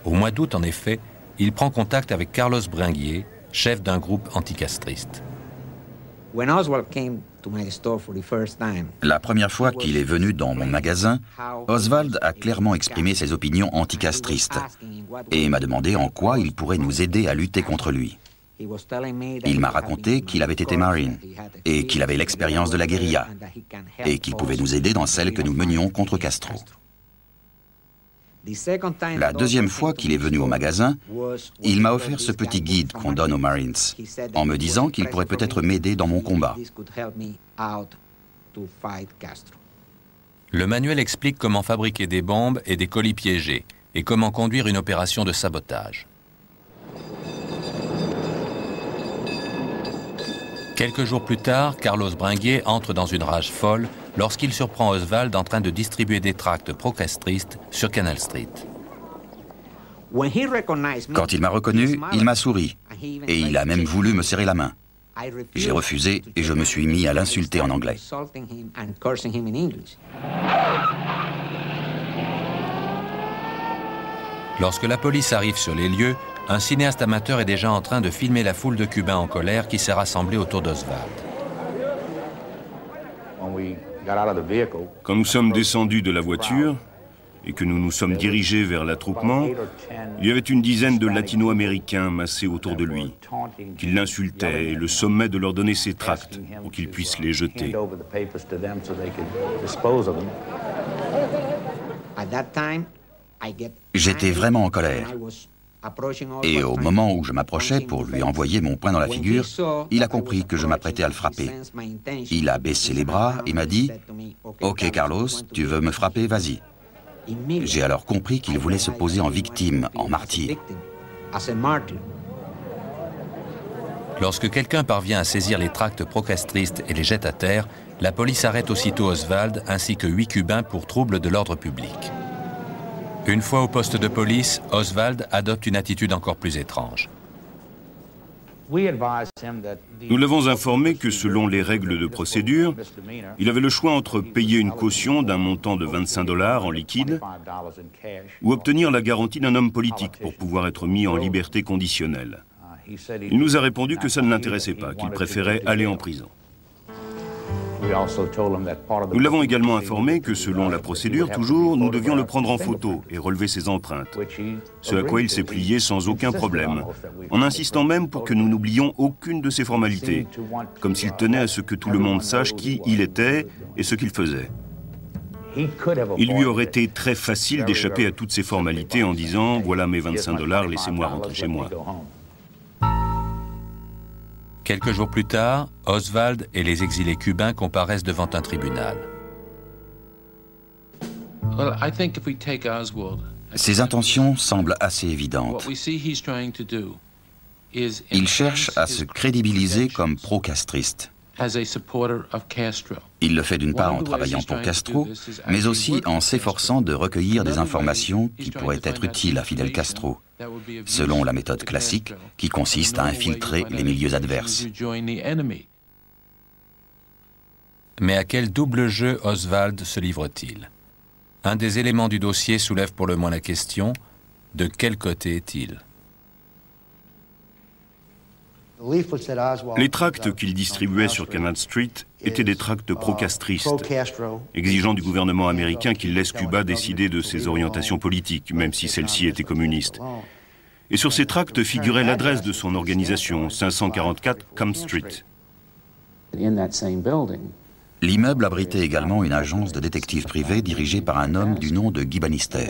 Au mois d'août, en effet, il prend contact avec Carlos Bringuier, chef d'un groupe anticastriste. La première fois qu'il est venu dans mon magasin, Oswald a clairement exprimé ses opinions anticastristes et m'a demandé en quoi il pourrait nous aider à lutter contre lui. Il m'a raconté qu'il avait été Marine et qu'il avait l'expérience de la guérilla et qu'il pouvait nous aider dans celle que nous menions contre Castro. La deuxième fois qu'il est venu au magasin, il m'a offert ce petit guide qu'on donne aux Marines, en me disant qu'il pourrait peut-être m'aider dans mon combat. Le manuel explique comment fabriquer des bombes et des colis piégés et comment conduire une opération de sabotage. Quelques jours plus tard, Carlos Bringuier entre dans une rage folle lorsqu'il surprend Oswald en train de distribuer des tracts pro-castristes sur Canal Street. Quand il m'a reconnu, il m'a souri et il a même voulu me serrer la main. J'ai refusé et je me suis mis à l'insulter en anglais. Lorsque la police arrive sur les lieux, un cinéaste amateur est déjà en train de filmer la foule de Cubains en colère qui s'est rassemblée autour d'Oswald. Quand nous sommes descendus de la voiture et que nous nous sommes dirigés vers l'attroupement, il y avait une dizaine de latino-américains massés autour de lui, qui l'insultaient et le sommaient de leur donner ses tracts pour qu'ils puissent les jeter. J'étais vraiment en colère. Et au moment où je m'approchais pour lui envoyer mon poing dans la figure, il a compris que je m'apprêtais à le frapper. Il a baissé les bras et m'a dit « Ok Carlos, tu veux me frapper, vas-y ». J'ai alors compris qu'il voulait se poser en victime, en martyr. Lorsque quelqu'un parvient à saisir les tracts pro-castristes et les jette à terre, la police arrête aussitôt Oswald ainsi que 8 Cubains pour trouble de l'ordre public. Une fois au poste de police, Oswald adopte une attitude encore plus étrange. Nous l'avons informé que selon les règles de procédure, il avait le choix entre payer une caution d'un montant de $25 en liquide ou obtenir la garantie d'un homme politique pour pouvoir être mis en liberté conditionnelle. Il nous a répondu que ça ne l'intéressait pas, qu'il préférait aller en prison. Nous l'avons également informé que selon la procédure, toujours, nous devions le prendre en photo et relever ses empreintes, ce à quoi il s'est plié sans aucun problème, en insistant même pour que nous n'oublions aucune de ces formalités, comme s'il tenait à ce que tout le monde sache qui il était et ce qu'il faisait. Il lui aurait été très facile d'échapper à toutes ces formalités en disant « Voilà mes $25, laissez-moi rentrer chez moi ». Quelques jours plus tard, Oswald et les exilés cubains comparaissent devant un tribunal. Ses intentions semblent assez évidentes. Il cherche à se crédibiliser comme pro-castriste. Il le fait d'une part en travaillant pour Castro, mais aussi en s'efforçant de recueillir des informations qui pourraient être utiles à Fidel Castro, selon la méthode classique qui consiste à infiltrer les milieux adverses. Mais à quel double jeu Oswald se livre-t-il? Un des éléments du dossier soulève pour le moins la question: de quel côté est-il? Les tracts qu'il distribuait sur Canal Street étaient des tracts pro-castristes, exigeant du gouvernement américain qu'il laisse Cuba décider de ses orientations politiques, même si celle-ci était communiste. Et sur ces tracts figurait l'adresse de son organisation, 544 Camp Street. L'immeuble abritait également une agence de détectives privés dirigée par un homme du nom de Guy Bannister,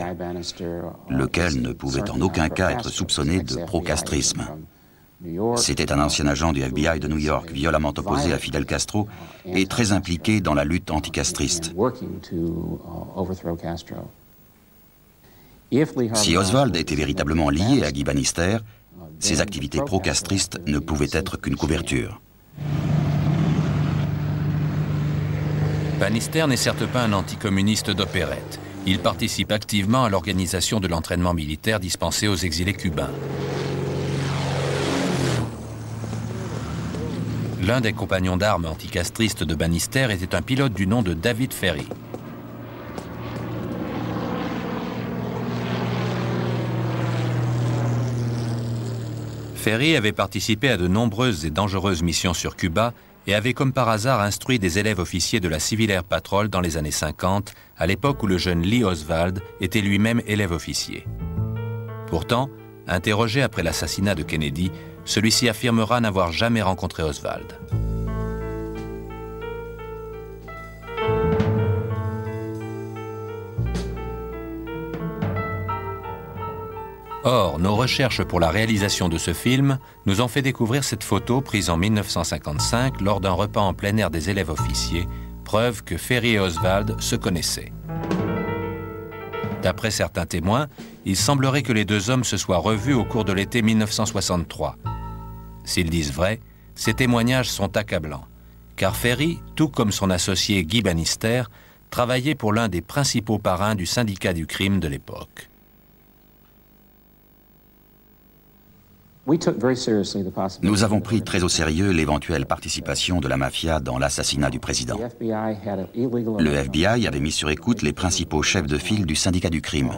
lequel ne pouvait en aucun cas être soupçonné de pro-castrisme. C'était un ancien agent du FBI de New York, violemment opposé à Fidel Castro et très impliqué dans la lutte anticastriste. Si Oswald était véritablement lié à Guy Bannister, ses activités pro-castristes ne pouvaient être qu'une couverture. Bannister n'est certes pas un anticommuniste d'opérette. Il participe activement à l'organisation de l'entraînement militaire dispensé aux exilés cubains. L'un des compagnons d'armes anticastristes de Bannister était un pilote du nom de David Ferry. Ferry avait participé à de nombreuses et dangereuses missions sur Cuba et avait comme par hasard instruit des élèves officiers de la Civil Air Patrol dans les années 50, à l'époque où le jeune Lee Oswald était lui-même élève officier. Pourtant, interrogé après l'assassinat de Kennedy, celui-ci affirmera n'avoir jamais rencontré Oswald. Or, nos recherches pour la réalisation de ce film nous ont fait découvrir cette photo prise en 1955 lors d'un repas en plein air des élèves officiers, preuve que Ferry et Oswald se connaissaient. D'après certains témoins, il semblerait que les deux hommes se soient revus au cours de l'été 1963. S'ils disent vrai, ces témoignages sont accablants, car Ferry, tout comme son associé Guy Bannister, travaillait pour l'un des principaux parrains du syndicat du crime de l'époque. Nous avons pris très au sérieux l'éventuelle participation de la mafia dans l'assassinat du président. Le FBI avait mis sur écoute les principaux chefs de file du syndicat du crime.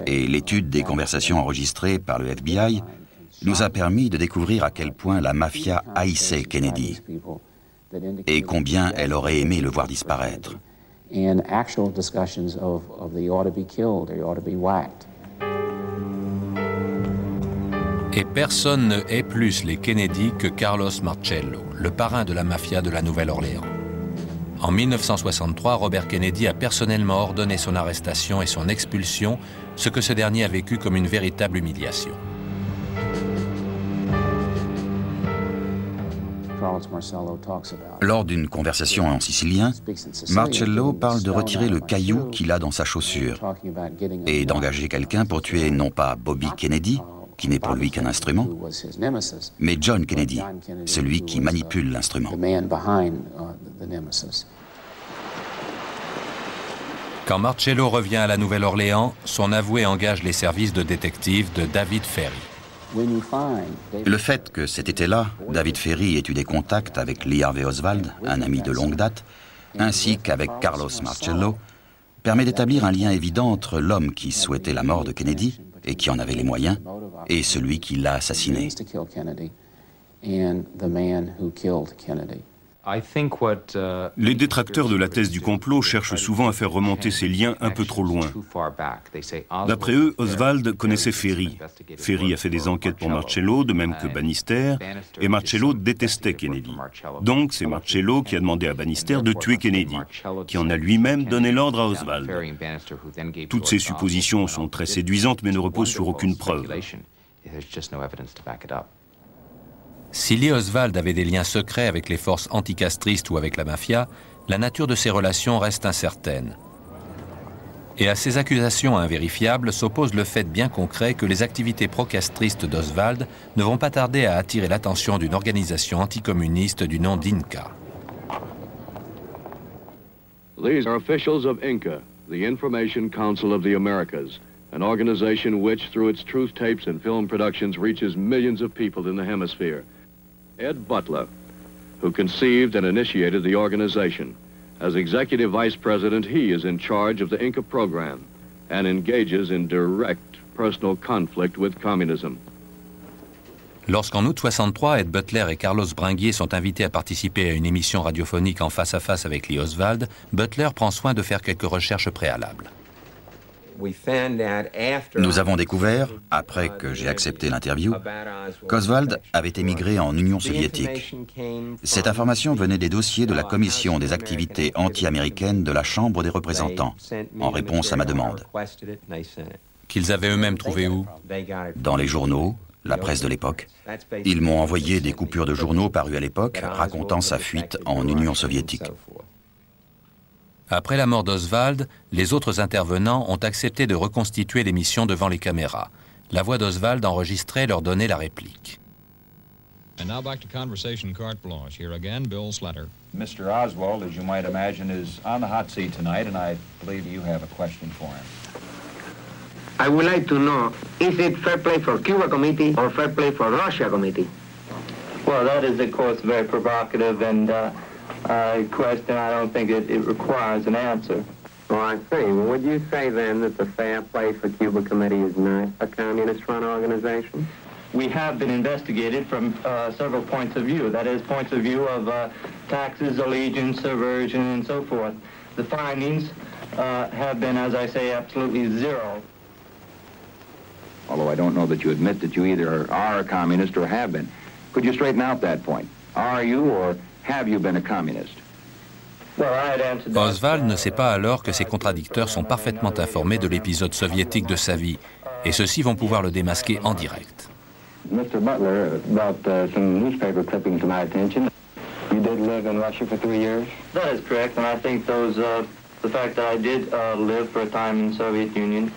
Et l'étude des conversations enregistrées par le FBI nous a permis de découvrir à quel point la mafia haïssait Kennedy et combien elle aurait aimé le voir disparaître. Et personne ne hait plus les Kennedy que Carlos Marcello, le parrain de la mafia de la Nouvelle-Orléans. En 1963, Robert Kennedy a personnellement ordonné son arrestation et son expulsion, ce que ce dernier a vécu comme une véritable humiliation. Lors d'une conversation en sicilien, Marcello parle de retirer le caillou qu'il a dans sa chaussure et d'engager quelqu'un pour tuer non pas Bobby Kennedy, qui n'est pour lui qu'un instrument, mais John Kennedy, celui qui manipule l'instrument. Quand Marcello revient à la Nouvelle-Orléans, son avoué engage les services de détective de David Ferry. Le fait que cet été-là, David Ferry ait eu des contacts avec Lee Harvey Oswald, un ami de longue date, ainsi qu'avec Carlos Marcello, permet d'établir un lien évident entre l'homme qui souhaitait la mort de Kennedy et qui en avait les moyens, et celui qui l'a assassiné. Les détracteurs de la thèse du complot cherchent souvent à faire remonter ces liens un peu trop loin. D'après eux, Oswald connaissait Ferry. Ferry a fait des enquêtes pour Marcello, de même que Bannister, et Marcello détestait Kennedy. Donc c'est Marcello qui a demandé à Bannister de tuer Kennedy, qui en a lui-même donné l'ordre à Oswald. Toutes ces suppositions sont très séduisantes mais ne reposent sur aucune preuve. Si Lee Oswald avait des liens secrets avec les forces anticastristes ou avec la mafia, la nature de ces relations reste incertaine. Et à ces accusations invérifiables s'oppose le fait bien concret que les activités pro-castristes d'Oswald ne vont pas tarder à attirer l'attention d'une organisation anticommuniste du nom d'INCA. These are officials of INCA, the Information Council of the Americas, an organization which, through its truth tapes and film productions, reaches millions of people in the hemisphere. Ed Butler, who conceived and initiated the organization. As executive vice president, he is in charge of the INCA program and engages in direct personal conflict with communism. Lorsqu'en août 63, Ed Butler et Carlos Bringuier sont invités à participer à une émission radiophonique en face-à-face avec Lee Oswald, Butler prend soin de faire quelques recherches préalables. Nous avons découvert, après que j'ai accepté l'interview, qu'Oswald avait émigré en Union soviétique. Cette information venait des dossiers de la Commission des activités anti-américaines de la Chambre des représentants, en réponse à ma demande. Qu'ils avaient eux-mêmes trouvé où? Dans les journaux, la presse de l'époque. Ils m'ont envoyé des coupures de journaux parus à l'époque racontant sa fuite en Union soviétique. Après la mort d'Oswald, les autres intervenants ont accepté de reconstituer l'émission devant les caméras. La voix d'Oswald enregistrée leur donnait la réplique. And now back to conversation carte blanche. Here again, Bill Slatter. Mr. Oswald, as you might imagine, is on the hot seat tonight, and I believe you have a question for him. I would like to know, is it fair play for Cuba committee or fair play for Russia committee? Well, that is, of course, very provocative and question. I don't think it requires an answer. Oh, I see. Well, would you say then that the Fair Play for Cuba Committee is not a communist-run organization? We have been investigated from several points of view. That is, points of view of taxes, allegiance, aversion, and so forth. The findings have been, as I say, absolutely zero. Although I don't know that you admit that you either are a communist or have been. Could you straighten out that point? Are you or have you been a communist? Oswald ne sait pas alors que ses contradicteurs sont parfaitement informés de l'épisode soviétique de sa vie, et ceux-ci vont pouvoir le démasquer en direct. Mr. Butler brought some newspaper clippings to my attention. You did live in Russia for 3 years? That is correct, and I think the fact that I did live for a time in the Soviet Union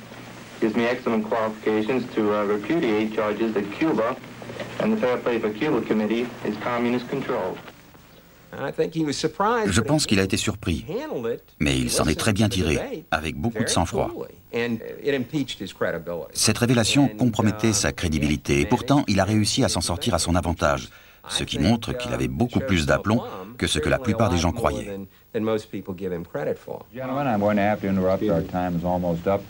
gives me excellent qualifications to repudiate charges that Cuba and the Fair Play for Cuba Committee is communist-controlled. Je pense qu'il a été surpris, mais il s'en est très bien tiré, avec beaucoup de sang-froid. Cette révélation compromettait sa crédibilité, et pourtant il a réussi à s'en sortir à son avantage, ce qui montre qu'il avait beaucoup plus d'aplomb que ce que la plupart des gens croyaient. Gentlemen, I'm going to have to interrupt. Our time is almost up.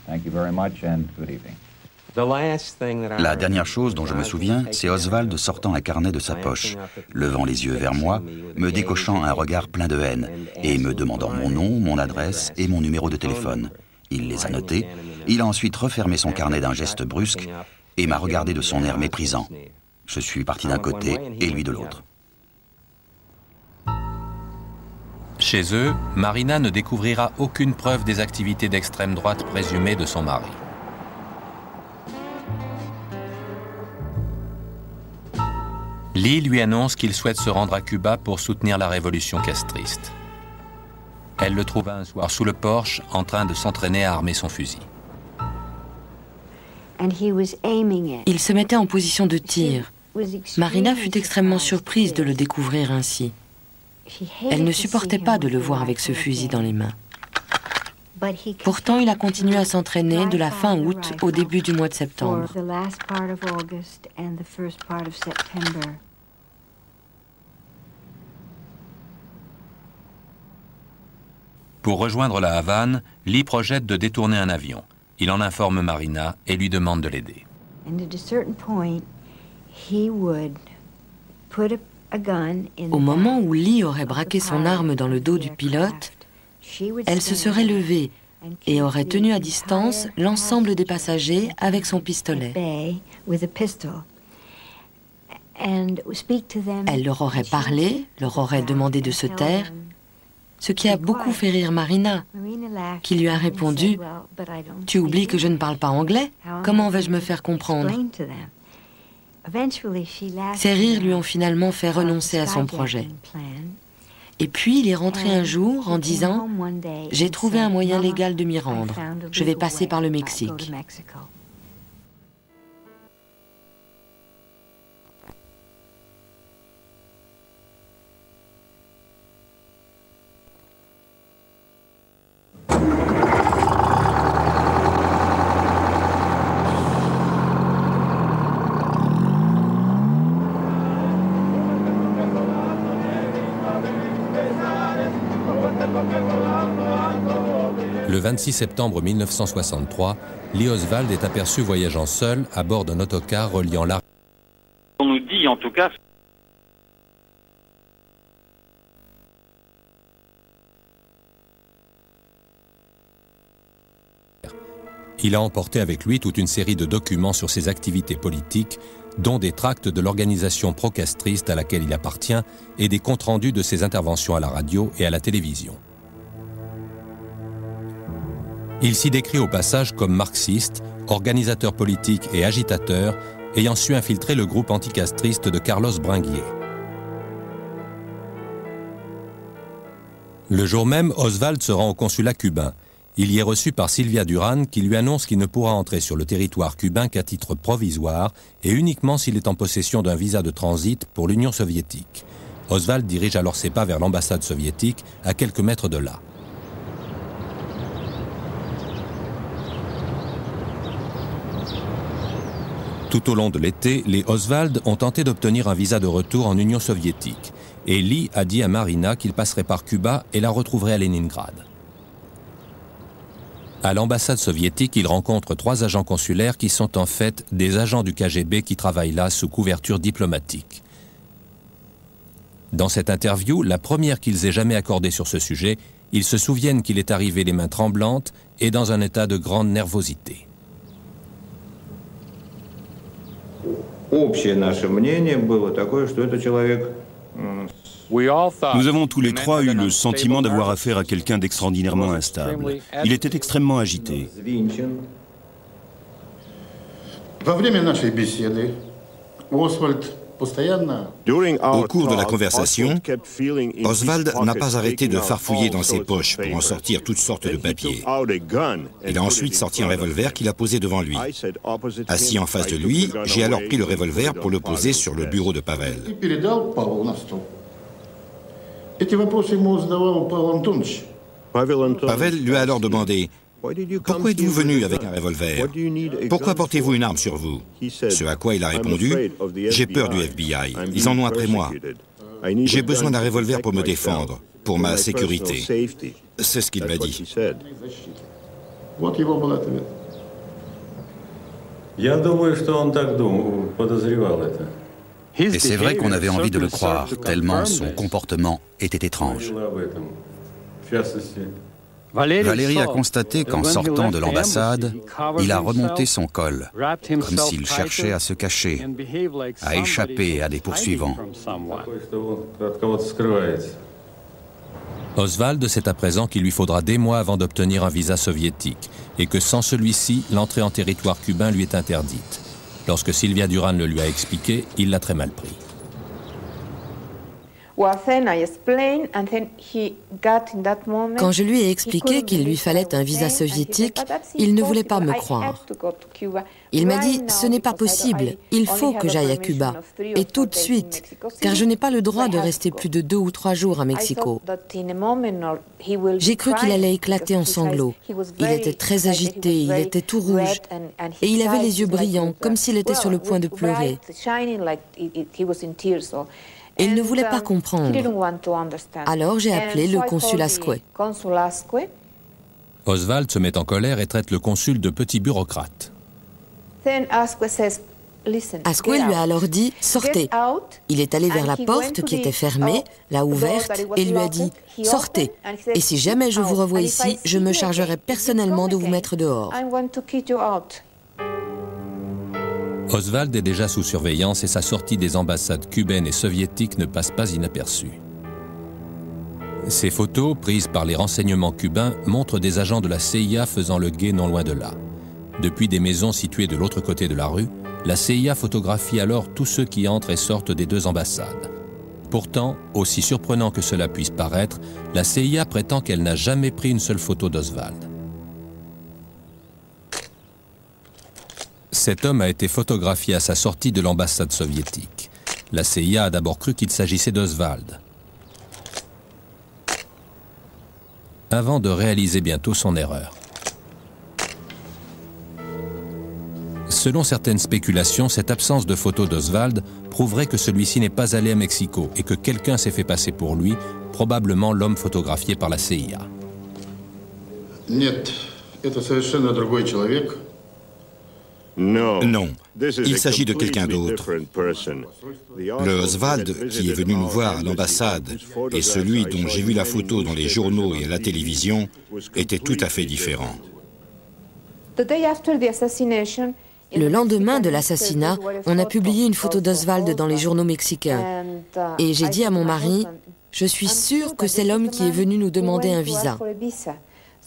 Thank you very much and good evening. La dernière chose dont je me souviens, c'est Oswald sortant un carnet de sa poche, levant les yeux vers moi, me décochant un regard plein de haine et me demandant mon nom, mon adresse et mon numéro de téléphone. Il les a notés, il a ensuite refermé son carnet d'un geste brusque et m'a regardé de son air méprisant. Je suis parti d'un côté et lui de l'autre. Chez eux, Marina ne découvrira aucune preuve des activités d'extrême droite présumées de son mari. Lee lui annonce qu'il souhaite se rendre à Cuba pour soutenir la révolution castriste. Elle le trouva un soir sous le porche, en train de s'entraîner à armer son fusil. Il se mettait en position de tir. Marina fut extrêmement surprise de le découvrir ainsi. Elle ne supportait pas de le voir avec ce fusil dans les mains. Pourtant, il a continué à s'entraîner de la fin août au début du mois de septembre. Pour rejoindre la Havane, Lee projette de détourner un avion. Il en informe Marina et lui demande de l'aider. Au moment où Lee aurait braqué son arme dans le dos du pilote, elle se serait levée et aurait tenu à distance l'ensemble des passagers avec son pistolet. Elle leur aurait parlé, leur aurait demandé de se taire, ce qui a beaucoup fait rire Marina, qui lui a répondu « Tu oublies que je ne parle pas anglais? Comment vais-je me faire comprendre ?» Ces rires lui ont finalement fait renoncer à son projet. Et puis il est rentré un jour en disant « J'ai trouvé un moyen légal de m'y rendre. Je vais passer par le Mexique. » Le 26 septembre 1963, Lee Oswald est aperçu voyageant seul à bord d'un autocar reliant l'Argentine. On nous dit en tout cas. Il a emporté avec lui toute une série de documents sur ses activités politiques, dont des tracts de l'organisation pro-castriste à laquelle il appartient et des comptes rendus de ses interventions à la radio et à la télévision. Il s'y décrit au passage comme marxiste, organisateur politique et agitateur, ayant su infiltrer le groupe anticastriste de Carlos Bringuier. Le jour même, Oswald se rend au consulat cubain. Il y est reçu par Sylvia Durán, qui lui annonce qu'il ne pourra entrer sur le territoire cubain qu'à titre provisoire et uniquement s'il est en possession d'un visa de transit pour l'Union soviétique. Oswald dirige alors ses pas vers l'ambassade soviétique, à quelques mètres de là. Tout au long de l'été, les Oswald ont tenté d'obtenir un visa de retour en Union soviétique. Et Lee a dit à Marina qu'il passerait par Cuba et la retrouverait à Leningrad. À l'ambassade soviétique, il rencontre 3 agents consulaires qui sont en fait des agents du KGB qui travaillent là sous couverture diplomatique. Dans cette interview, la première qu'ils aient jamais accordée sur ce sujet, ils se souviennent qu'il est arrivé les mains tremblantes et dans un état de grande nervosité. Nous avons tous les trois eu le sentiment d'avoir affaire à quelqu'un d'extraordinairement instable. Il était extrêmement agité. Au cours de la conversation, Oswald n'a pas arrêté de farfouiller dans ses poches pour en sortir toutes sortes de papiers. Il a ensuite sorti un revolver qu'il a posé devant lui. Assis en face de lui, j'ai alors pris le revolver pour le poser sur le bureau de Pavel. Pavel lui a alors demandé « Pourquoi êtes-vous venu avec un revolver? Pourquoi portez-vous une arme sur vous ?» Ce à quoi il a répondu « J'ai peur du FBI. Ils en ont après moi. J'ai besoin d'un revolver pour me défendre, pour ma sécurité. » C'est ce qu'il m'a dit. Et c'est vrai qu'on avait envie de le croire, tellement son comportement était étrange. Valérie a constaté qu'en sortant de l'ambassade, il a remonté son col, comme s'il cherchait à se cacher, à échapper à des poursuivants. Oswald sait à présent qu'il lui faudra des mois avant d'obtenir un visa soviétique et que sans celui-ci, l'entrée en territoire cubain lui est interdite. Lorsque Sylvia Durán le lui a expliqué, il l'a très mal pris. Quand je lui ai expliqué qu'il lui fallait un visa soviétique, il ne voulait pas me croire. Il m'a dit « Ce n'est pas possible, il faut que j'aille à Cuba, et tout de suite, car je n'ai pas le droit de rester plus de 2 ou 3 jours à Mexico. » J'ai cru qu'il allait éclater en sanglots. Il était très agité, il était tout rouge, et il avait les yeux brillants, comme s'il était sur le point de pleurer. Et il ne voulait pas comprendre. Alors j'ai appelé le consul Asquith. Oswald se met en colère et traite le consul de petit bureaucrate. Asquith lui a alors dit « Sortez ». Il est allé vers la porte qui était fermée, l'a ouverte et lui a dit « Sortez, et si jamais je vous revois ici, je me chargerai personnellement de vous mettre dehors ». Oswald est déjà sous surveillance et sa sortie des ambassades cubaines et soviétiques ne passe pas inaperçue. Ces photos, prises par les renseignements cubains, montrent des agents de la CIA faisant le guet non loin de là. Depuis des maisons situées de l'autre côté de la rue, la CIA photographie alors tous ceux qui entrent et sortent des 2 ambassades. Pourtant, aussi surprenant que cela puisse paraître, la CIA prétend qu'elle n'a jamais pris une seule photo d'Oswald. Cet homme a été photographié à sa sortie de l'ambassade soviétique. La CIA a d'abord cru qu'il s'agissait d'Oswald, avant de réaliser bientôt son erreur. Selon certaines spéculations, cette absence de photo d'Oswald prouverait que celui-ci n'est pas allé à Mexico et que quelqu'un s'est fait passer pour lui, probablement l'homme photographié par la CIA. Нет, это совершенно другой человек. Non, il s'agit de quelqu'un d'autre. Le Oswald qui est venu nous voir à l'ambassade et celui dont j'ai vu la photo dans les journaux et à la télévision étaient tout à fait différents. Le lendemain de l'assassinat, on a publié une photo d'Oswald dans les journaux mexicains. Et j'ai dit à mon mari, « Je suis sûre que c'est l'homme qui est venu nous demander un visa. »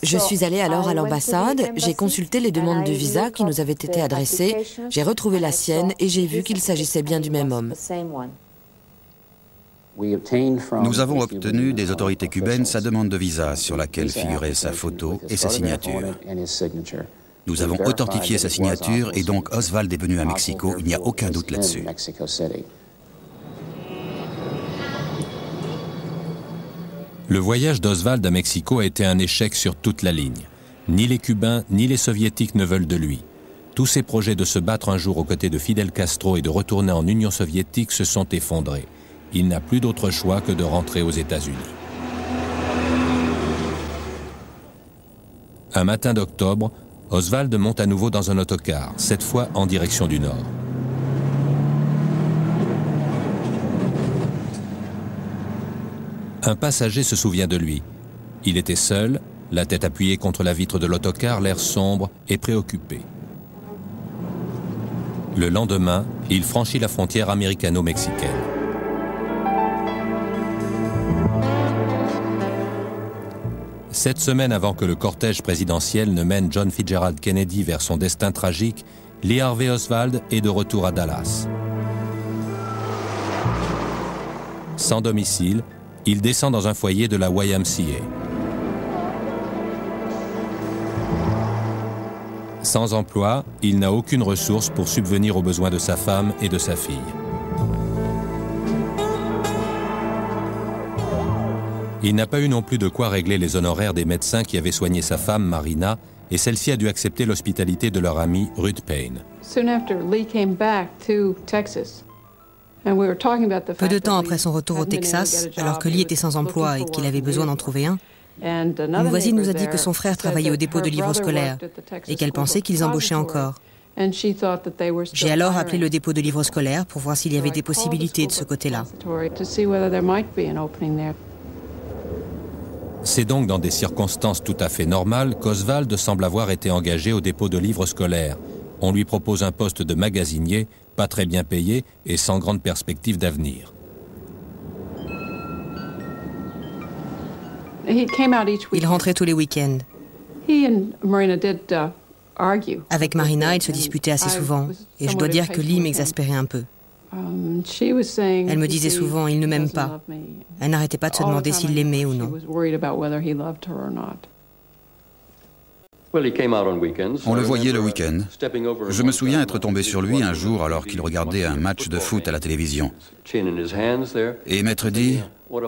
Je suis allée alors à l'ambassade, j'ai consulté les demandes de visa qui nous avaient été adressées, j'ai retrouvé la sienne et j'ai vu qu'il s'agissait bien du même homme. Nous avons obtenu des autorités cubaines sa demande de visa sur laquelle figurait sa photo et sa signature. Nous avons authentifié sa signature et donc Oswald est venu à Mexico, il n'y a aucun doute là-dessus. Le voyage d'Oswald à Mexico a été un échec sur toute la ligne. Ni les Cubains, ni les Soviétiques ne veulent de lui. Tous ses projets de se battre un jour aux côtés de Fidel Castro et de retourner en Union soviétique se sont effondrés. Il n'a plus d'autre choix que de rentrer aux États-Unis. Un matin d'octobre, Oswald monte à nouveau dans un autocar, cette fois en direction du nord. Un passager se souvient de lui. Il était seul, la tête appuyée contre la vitre de l'autocar, l'air sombre et préoccupé. Le lendemain, il franchit la frontière américano-mexicaine. Cette semaine avant que le cortège présidentiel ne mène John Fitzgerald Kennedy vers son destin tragique, Lee Harvey Oswald est de retour à Dallas. Sans domicile, il descend dans un foyer de la YMCA. Sans emploi, il n'a aucune ressource pour subvenir aux besoins de sa femme et de sa fille. Il n'a pas eu non plus de quoi régler les honoraires des médecins qui avaient soigné sa femme, Marina, et celle-ci a dû accepter l'hospitalité de leur ami Ruth Payne. Peu de temps après son retour au Texas, alors que Lee était sans emploi et qu'il avait besoin d'en trouver un, une voisine nous a dit que son frère travaillait au dépôt de livres scolaires et qu'elle pensait qu'ils embauchaient encore. J'ai alors appelé le dépôt de livres scolaires pour voir s'il y avait des possibilités de ce côté-là. C'est donc dans des circonstances tout à fait normales qu'Oswald semble avoir été engagé au dépôt de livres scolaires. On lui propose un poste de magasinier, pas très bien payé et sans grande perspective d'avenir. Il rentrait tous les week-ends. Avec Marina, il se disputait assez souvent, et je dois dire que Lee m'exaspérait un peu. Elle me disait souvent, il ne m'aime pas. Elle n'arrêtait pas de se demander s'il l'aimait ou non. On le voyait le week-end. Je me souviens être tombé sur lui un jour alors qu'il regardait un match de foot à la télévision. Et m'être dit,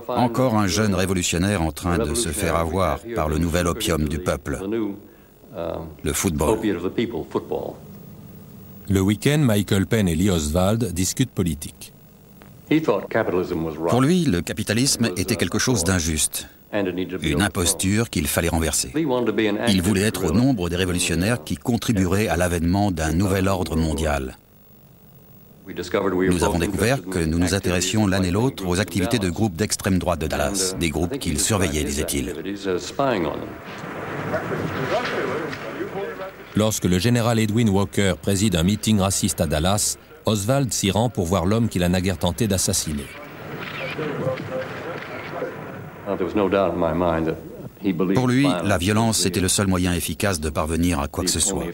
encore un jeune révolutionnaire en train de se faire avoir par le nouvel opium du peuple, le football. Le week-end, Michael Penn et Lee Oswald discutent politique. Pour lui, le capitalisme était quelque chose d'injuste, une imposture qu'il fallait renverser. Il voulait être au nombre des révolutionnaires qui contribueraient à l'avènement d'un nouvel ordre mondial. Nous avons découvert que nous nous intéressions l'un et l'autre aux activités de groupes d'extrême droite de Dallas, des groupes qu'il surveillait, disait-il. Lorsque le général Edwin Walker préside un meeting raciste à Dallas, Oswald s'y rend pour voir l'homme qu'il a naguère tenté d'assassiner. Pour lui, la violence était le seul moyen efficace de parvenir à quoi que ce soit.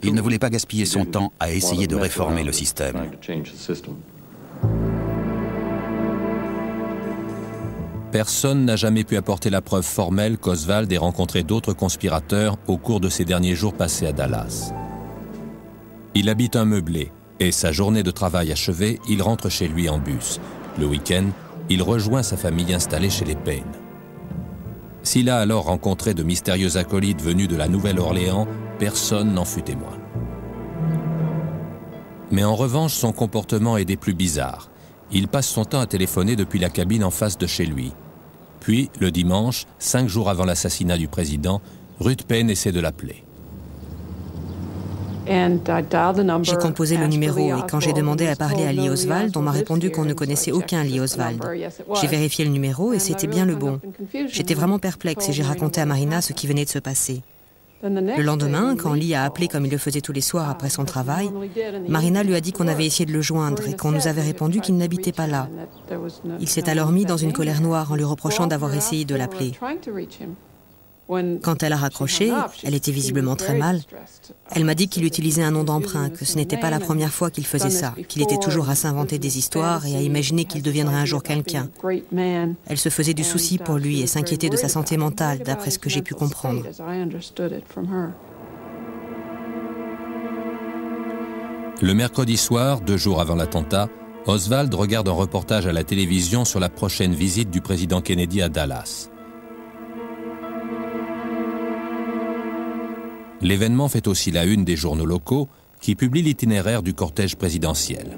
Il ne voulait pas gaspiller son temps à essayer de réformer le système. Personne n'a jamais pu apporter la preuve formelle qu'Oswald ait rencontré d'autres conspirateurs au cours de ses derniers jours passés à Dallas. Il habite un meublé et, sa journée de travail achevée, il rentre chez lui en bus. Le week-end, il rejoint sa famille installée chez les Payne. S'il a alors rencontré de mystérieux acolytes venus de la Nouvelle-Orléans, personne n'en fut témoin. Mais en revanche, son comportement est des plus bizarres. Il passe son temps à téléphoner depuis la cabine en face de chez lui. Puis, le dimanche, 5 jours avant l'assassinat du président, Ruth Payne essaie de l'appeler. J'ai composé le numéro et quand j'ai demandé à parler à Lee Oswald, on m'a répondu qu'on ne connaissait aucun Lee Oswald. J'ai vérifié le numéro et c'était bien le bon. J'étais vraiment perplexe et j'ai raconté à Marina ce qui venait de se passer. Le lendemain, quand Lee a appelé comme il le faisait tous les soirs après son travail, Marina lui a dit qu'on avait essayé de le joindre et qu'on nous avait répondu qu'il n'habitait pas là. Il s'est alors mis dans une colère noire en lui reprochant d'avoir essayé de l'appeler. Quand elle a raccroché, elle était visiblement très mal. Elle m'a dit qu'il utilisait un nom d'emprunt, que ce n'était pas la première fois qu'il faisait ça, qu'il était toujours à s'inventer des histoires et à imaginer qu'il deviendrait un jour quelqu'un. Elle se faisait du souci pour lui et s'inquiétait de sa santé mentale, d'après ce que j'ai pu comprendre. Le mercredi soir, 2 jours avant l'attentat, Oswald regarde un reportage à la télévision sur la prochaine visite du président Kennedy à Dallas. L'événement fait aussi la une des journaux locaux qui publient l'itinéraire du cortège présidentiel.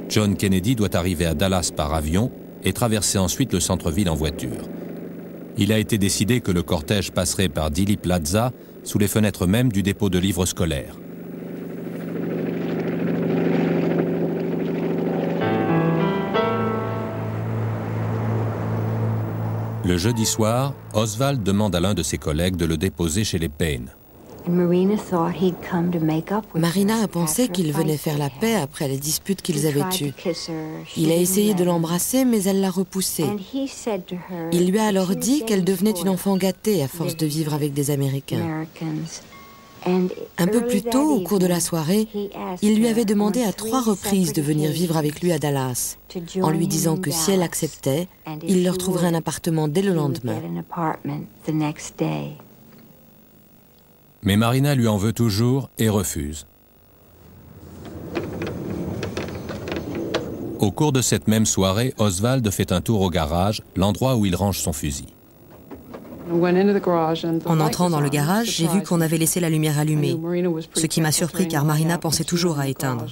John Kennedy doit arriver à Dallas par avion et traverser ensuite le centre-ville en voiture. Il a été décidé que le cortège passerait par Dealey Plaza, sous les fenêtres même du dépôt de livres scolaires. Le jeudi soir, Oswald demande à l'un de ses collègues de le déposer chez les Payne. Marina a pensé qu'il venait faire la paix après les disputes qu'ils avaient eues. Il a essayé de l'embrasser, mais elle l'a repoussé. Il lui a alors dit qu'elle devenait une enfant gâtée à force de vivre avec des Américains. Un peu plus tôt, au cours de la soirée, il lui avait demandé à 3 reprises de venir vivre avec lui à Dallas, en lui disant que si elle acceptait, il leur trouverait un appartement dès le lendemain. Mais Marina lui en veut toujours et refuse. Au cours de cette même soirée, Oswald fait un tour au garage, l'endroit où il range son fusil. En entrant dans le garage, j'ai vu qu'on avait laissé la lumière allumée, ce qui m'a surpris car Marina pensait toujours à éteindre.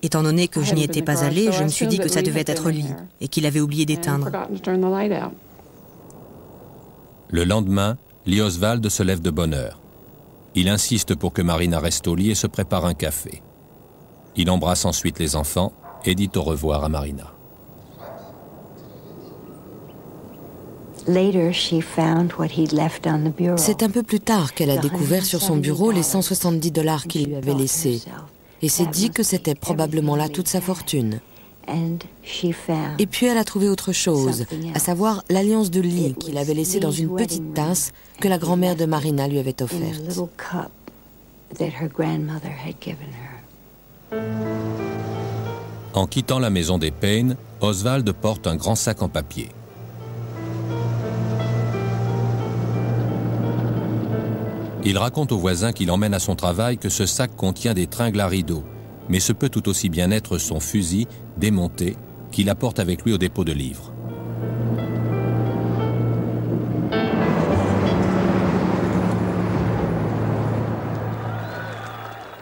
Étant donné que je n'y étais pas allée, je me suis dit que ça devait être Lee et qu'il avait oublié d'éteindre. Le lendemain, Lee Oswald se lève de bonne heure. Il insiste pour que Marina reste au lit et se prépare un café. Il embrasse ensuite les enfants et dit au revoir à Marina. C'est un peu plus tard qu'elle a découvert sur son bureau les $170 qu'il lui avait laissés et s'est dit que c'était probablement là toute sa fortune. Et puis elle a trouvé autre chose, à savoir l'alliance de Lee qu'il avait laissée dans une petite tasse que la grand-mère de Marina lui avait offerte. En quittant la maison des Payne, Oswald porte un grand sac en papier. Il raconte aux voisins qu'il emmène à son travail que ce sac contient des tringles à rideaux, mais ce peut tout aussi bien être son fusil, démonté, qu'il apporte avec lui au dépôt de livres.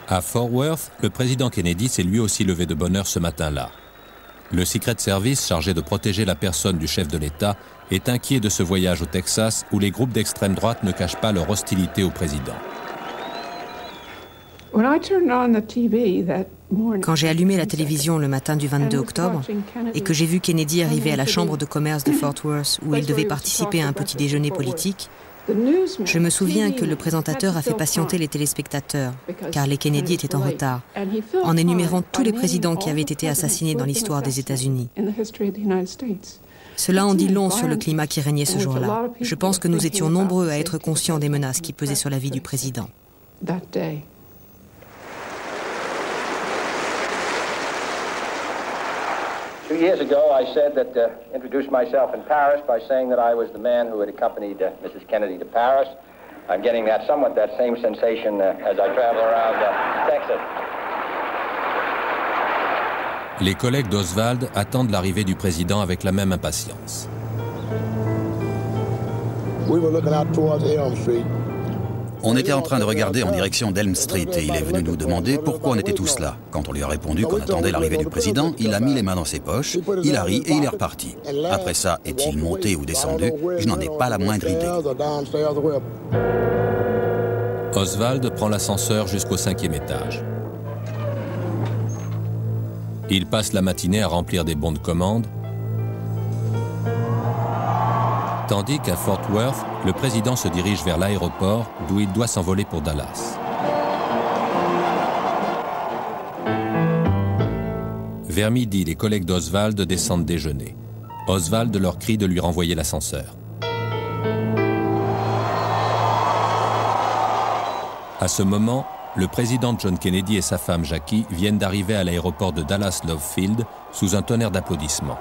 À Fort Worth, le président Kennedy s'est lui aussi levé de bonne heure ce matin-là. Le Secret Service, chargé de protéger la personne du chef de l'État, est inquiet de ce voyage au Texas où les groupes d'extrême droite ne cachent pas leur hostilité au président. Quand j'ai allumé la télévision le matin du 22 octobre et que j'ai vu Kennedy arriver à la chambre de commerce de Fort Worth où il devait participer à un petit déjeuner politique, je me souviens que le présentateur a fait patienter les téléspectateurs, car les Kennedy étaient en retard, en énumérant tous les présidents qui avaient été assassinés dans l'histoire des États-Unis. Cela en dit long sur le climat qui régnait ce jour-là. Je pense que nous étions nombreux à être conscients des menaces qui pesaient sur la vie du président. 2 years ago, I said that, introduced myself in Paris by saying that I was the man who had accompanied Mrs. Kennedy to Paris. I'm getting that same sensation as I travel around Texas. Les collègues d'Oswald attendent l'arrivée du président avec la même impatience. On était en train de regarder en direction d'Elm Street et il est venu nous demander pourquoi on était tous là. Quand on lui a répondu qu'on attendait l'arrivée du président, il a mis les mains dans ses poches, il a ri et il est reparti. Après ça, est-il monté ou descendu? Je n'en ai pas la moindre idée. Oswald prend l'ascenseur jusqu'au 5e étage. Il passe la matinée à remplir des bons de commande, tandis qu'à Fort Worth, le président se dirige vers l'aéroport d'où il doit s'envoler pour Dallas. Vers midi, les collègues d'Oswald descendent déjeuner. Oswald leur crie de lui renvoyer l'ascenseur. À ce moment, le président John Kennedy et sa femme Jackie viennent d'arriver à l'aéroport de Dallas Love Field sous un tonnerre d'applaudissements.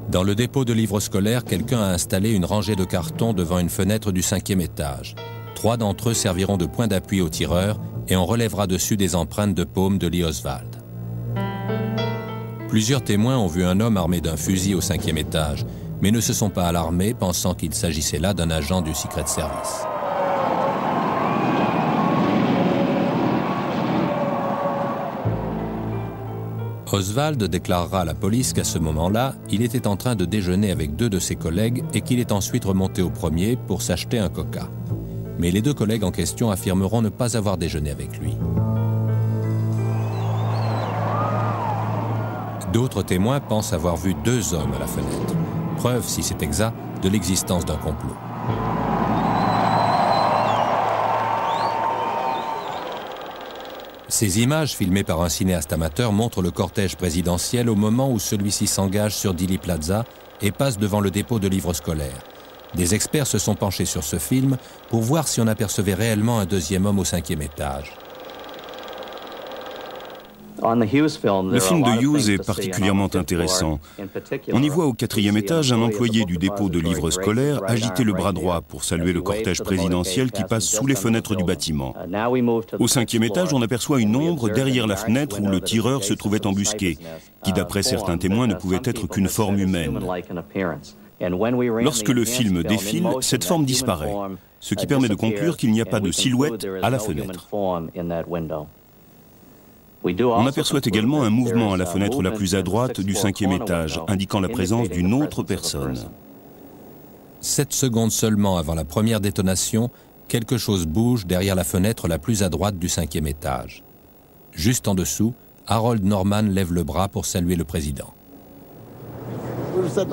Dans le dépôt de livres scolaires, quelqu'un a installé une rangée de cartons devant une fenêtre du 5e étage. 3 d'entre eux serviront de point d'appui aux tireurs et on relèvera dessus des empreintes de paume de Lee Oswald. Plusieurs témoins ont vu un homme armé d'un fusil au 5e étage, mais ne se sont pas alarmés, pensant qu'il s'agissait là d'un agent du Secret Service. Oswald déclarera à la police qu'à ce moment-là, il était en train de déjeuner avec 2 de ses collègues et qu'il est ensuite remonté au premier pour s'acheter un coca. Mais les 2 collègues en question affirmeront ne pas avoir déjeuné avec lui. D'autres témoins pensent avoir vu 2 hommes à la fenêtre. Preuve, si c'est exact, de l'existence d'un complot. Ces images, filmées par un cinéaste amateur, montrent le cortège présidentiel au moment où celui-ci s'engage sur Dealey Plaza et passe devant le dépôt de livres scolaires. Des experts se sont penchés sur ce film pour voir si on apercevait réellement un 2e homme au 5e étage. Le film de Hughes est particulièrement intéressant. On y voit au 4e étage un employé du dépôt de livres scolaires agiter le bras droit pour saluer le cortège présidentiel qui passe sous les fenêtres du bâtiment. Au 5e étage, on aperçoit une ombre derrière la fenêtre où le tireur se trouvait embusqué, qui d'après certains témoins ne pouvait être qu'une forme humaine. Lorsque le film défile, cette forme disparaît, ce qui permet de conclure qu'il n'y a pas de silhouette à la fenêtre. On aperçoit également un mouvement à la fenêtre la plus à droite du 5e étage, indiquant la présence d'une autre personne. 7 secondes seulement avant la première détonation, quelque chose bouge derrière la fenêtre la plus à droite du 5e étage. Juste en dessous, Harold Norman lève le bras pour saluer le président.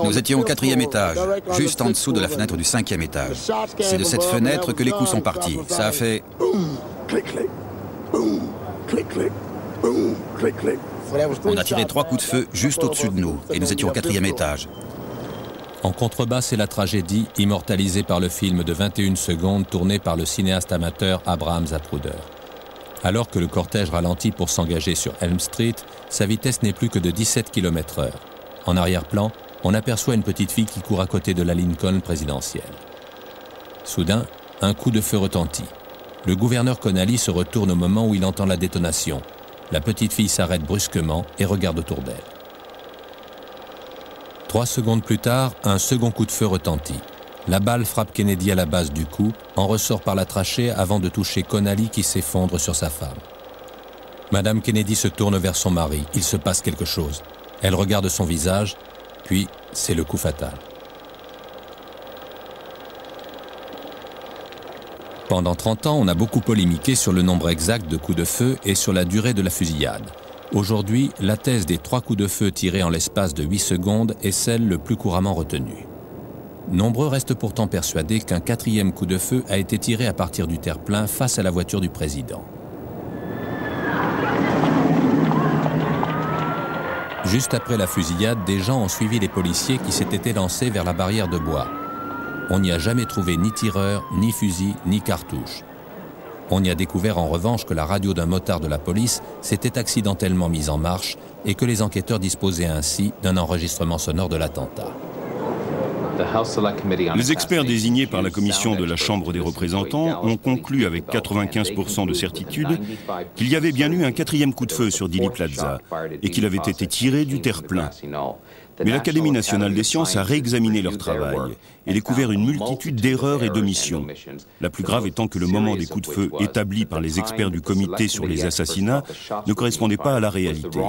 Nous étions au 4e étage, juste en dessous de la fenêtre du 5e étage. C'est de cette fenêtre que les coups sont partis. Ça a fait... On a tiré 3 coups de feu juste au-dessus de nous et nous étions au 4e étage. En contrebas, c'est la tragédie immortalisée par le film de 21 secondes tourné par le cinéaste amateur Abraham Zapruder. Alors que le cortège ralentit pour s'engager sur Elm Street, sa vitesse n'est plus que de 17 km/h. En arrière-plan, on aperçoit une petite fille qui court à côté de la Lincoln présidentielle. Soudain, un coup de feu retentit. Le gouverneur Connally se retourne au moment où il entend la détonation. La petite fille s'arrête brusquement et regarde autour d'elle. 3 secondes plus tard, un second coup de feu retentit. La balle frappe Kennedy à la base du cou, en ressort par la trachée avant de toucher Connally qui s'effondre sur sa femme. Madame Kennedy se tourne vers son mari. Il se passe quelque chose. Elle regarde son visage, puis c'est le coup fatal. Pendant 30 ans, on a beaucoup polémiqué sur le nombre exact de coups de feu et sur la durée de la fusillade. Aujourd'hui, la thèse des 3 coups de feu tirés en l'espace de 8 secondes est celle le plus couramment retenue. Nombreux restent pourtant persuadés qu'un 4e coup de feu a été tiré à partir du terre-plein face à la voiture du président. Juste après la fusillade, des gens ont suivi les policiers qui s'étaient élancés vers la barrière de bois. On n'y a jamais trouvé ni tireur, ni fusil, ni cartouche. On y a découvert en revanche que la radio d'un motard de la police s'était accidentellement mise en marche et que les enquêteurs disposaient ainsi d'un enregistrement sonore de l'attentat. Les experts désignés par la commission de la Chambre des représentants ont conclu avec 95% de certitude qu'il y avait bien eu un 4e coup de feu sur Dealey Plaza et qu'il avait été tiré du terre-plein. Mais l'Académie nationale des sciences a réexaminé leur travail et découvert une multitude d'erreurs et d'omissions. La plus grave étant que le moment des coups de feu établis par les experts du comité sur les assassinats ne correspondait pas à la réalité.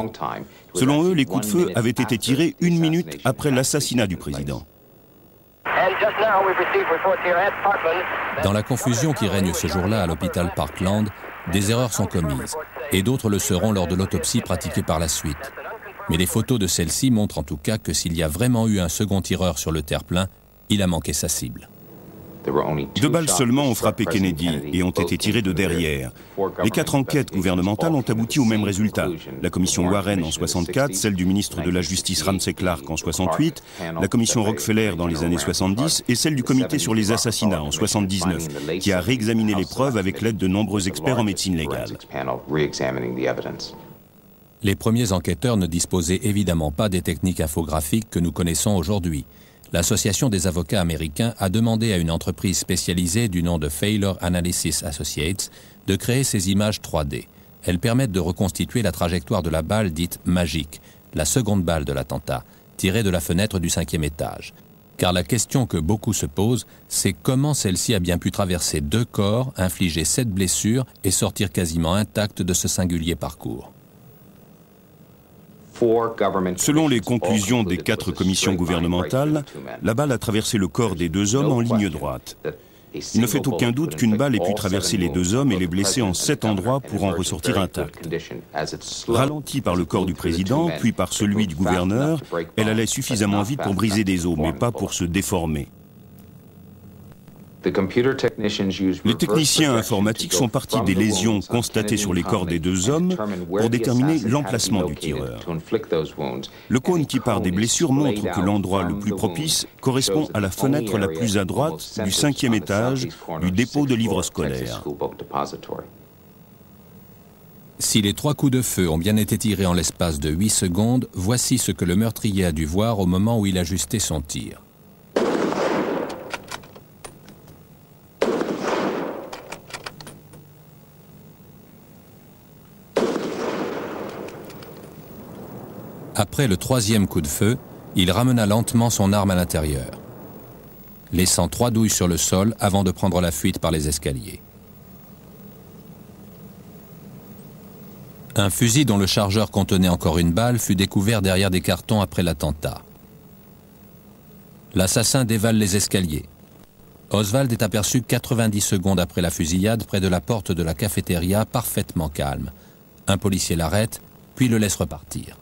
Selon eux, les coups de feu avaient été tirés 1 minute après l'assassinat du président. Dans la confusion qui règne ce jour-là à l'hôpital Parkland, des erreurs sont commises, et d'autres le seront lors de l'autopsie pratiquée par la suite. Mais les photos de celle-ci montrent en tout cas que s'il y a vraiment eu un second tireur sur le terre-plein, il a manqué sa cible. 2 balles seulement ont frappé Kennedy et ont été tirées de derrière. Les 4 enquêtes gouvernementales ont abouti au même résultat. La commission Warren en 64, celle du ministre de la Justice Ramsey Clark en 68, la commission Rockefeller dans les années 70 et celle du comité sur les assassinats en 79, qui a réexaminé les preuves avec l'aide de nombreux experts en médecine légale. Les premiers enquêteurs ne disposaient évidemment pas des techniques infographiques que nous connaissons aujourd'hui. L'Association des avocats américains a demandé à une entreprise spécialisée du nom de Failure Analysis Associates de créer ces images 3D. Elles permettent de reconstituer la trajectoire de la balle dite magique, la seconde balle de l'attentat, tirée de la fenêtre du 5e étage. Car la question que beaucoup se posent, c'est comment celle-ci a bien pu traverser 2 corps, infliger 7 blessures et sortir quasiment intacte de ce singulier parcours. Selon les conclusions des 4 commissions gouvernementales, la balle a traversé le corps des 2 hommes en ligne droite. Il ne fait aucun doute qu'une balle ait pu traverser les 2 hommes et les blesser en 7 endroits pour en ressortir intacte. Ralentie par le corps du président, puis par celui du gouverneur, elle allait suffisamment vite pour briser des os, mais pas pour se déformer. Les techniciens informatiques sont partis des lésions constatées sur les corps des 2 hommes pour déterminer l'emplacement du tireur. Le cône qui part des blessures montre que l'endroit le plus propice correspond à la fenêtre la plus à droite du 5e étage du dépôt de livres scolaires. Si les 3 coups de feu ont bien été tirés en l'espace de 8 secondes, voici ce que le meurtrier a dû voir au moment où il ajustait son tir. Après le 3e coup de feu, il ramena lentement son arme à l'intérieur, laissant 3 douilles sur le sol avant de prendre la fuite par les escaliers. Un fusil dont le chargeur contenait encore une balle fut découvert derrière des cartons après l'attentat. L'assassin dévale les escaliers. Oswald est aperçu 90 secondes après la fusillade près de la porte de la cafétéria, parfaitement calme. Un policier l'arrête, puis le laisse repartir.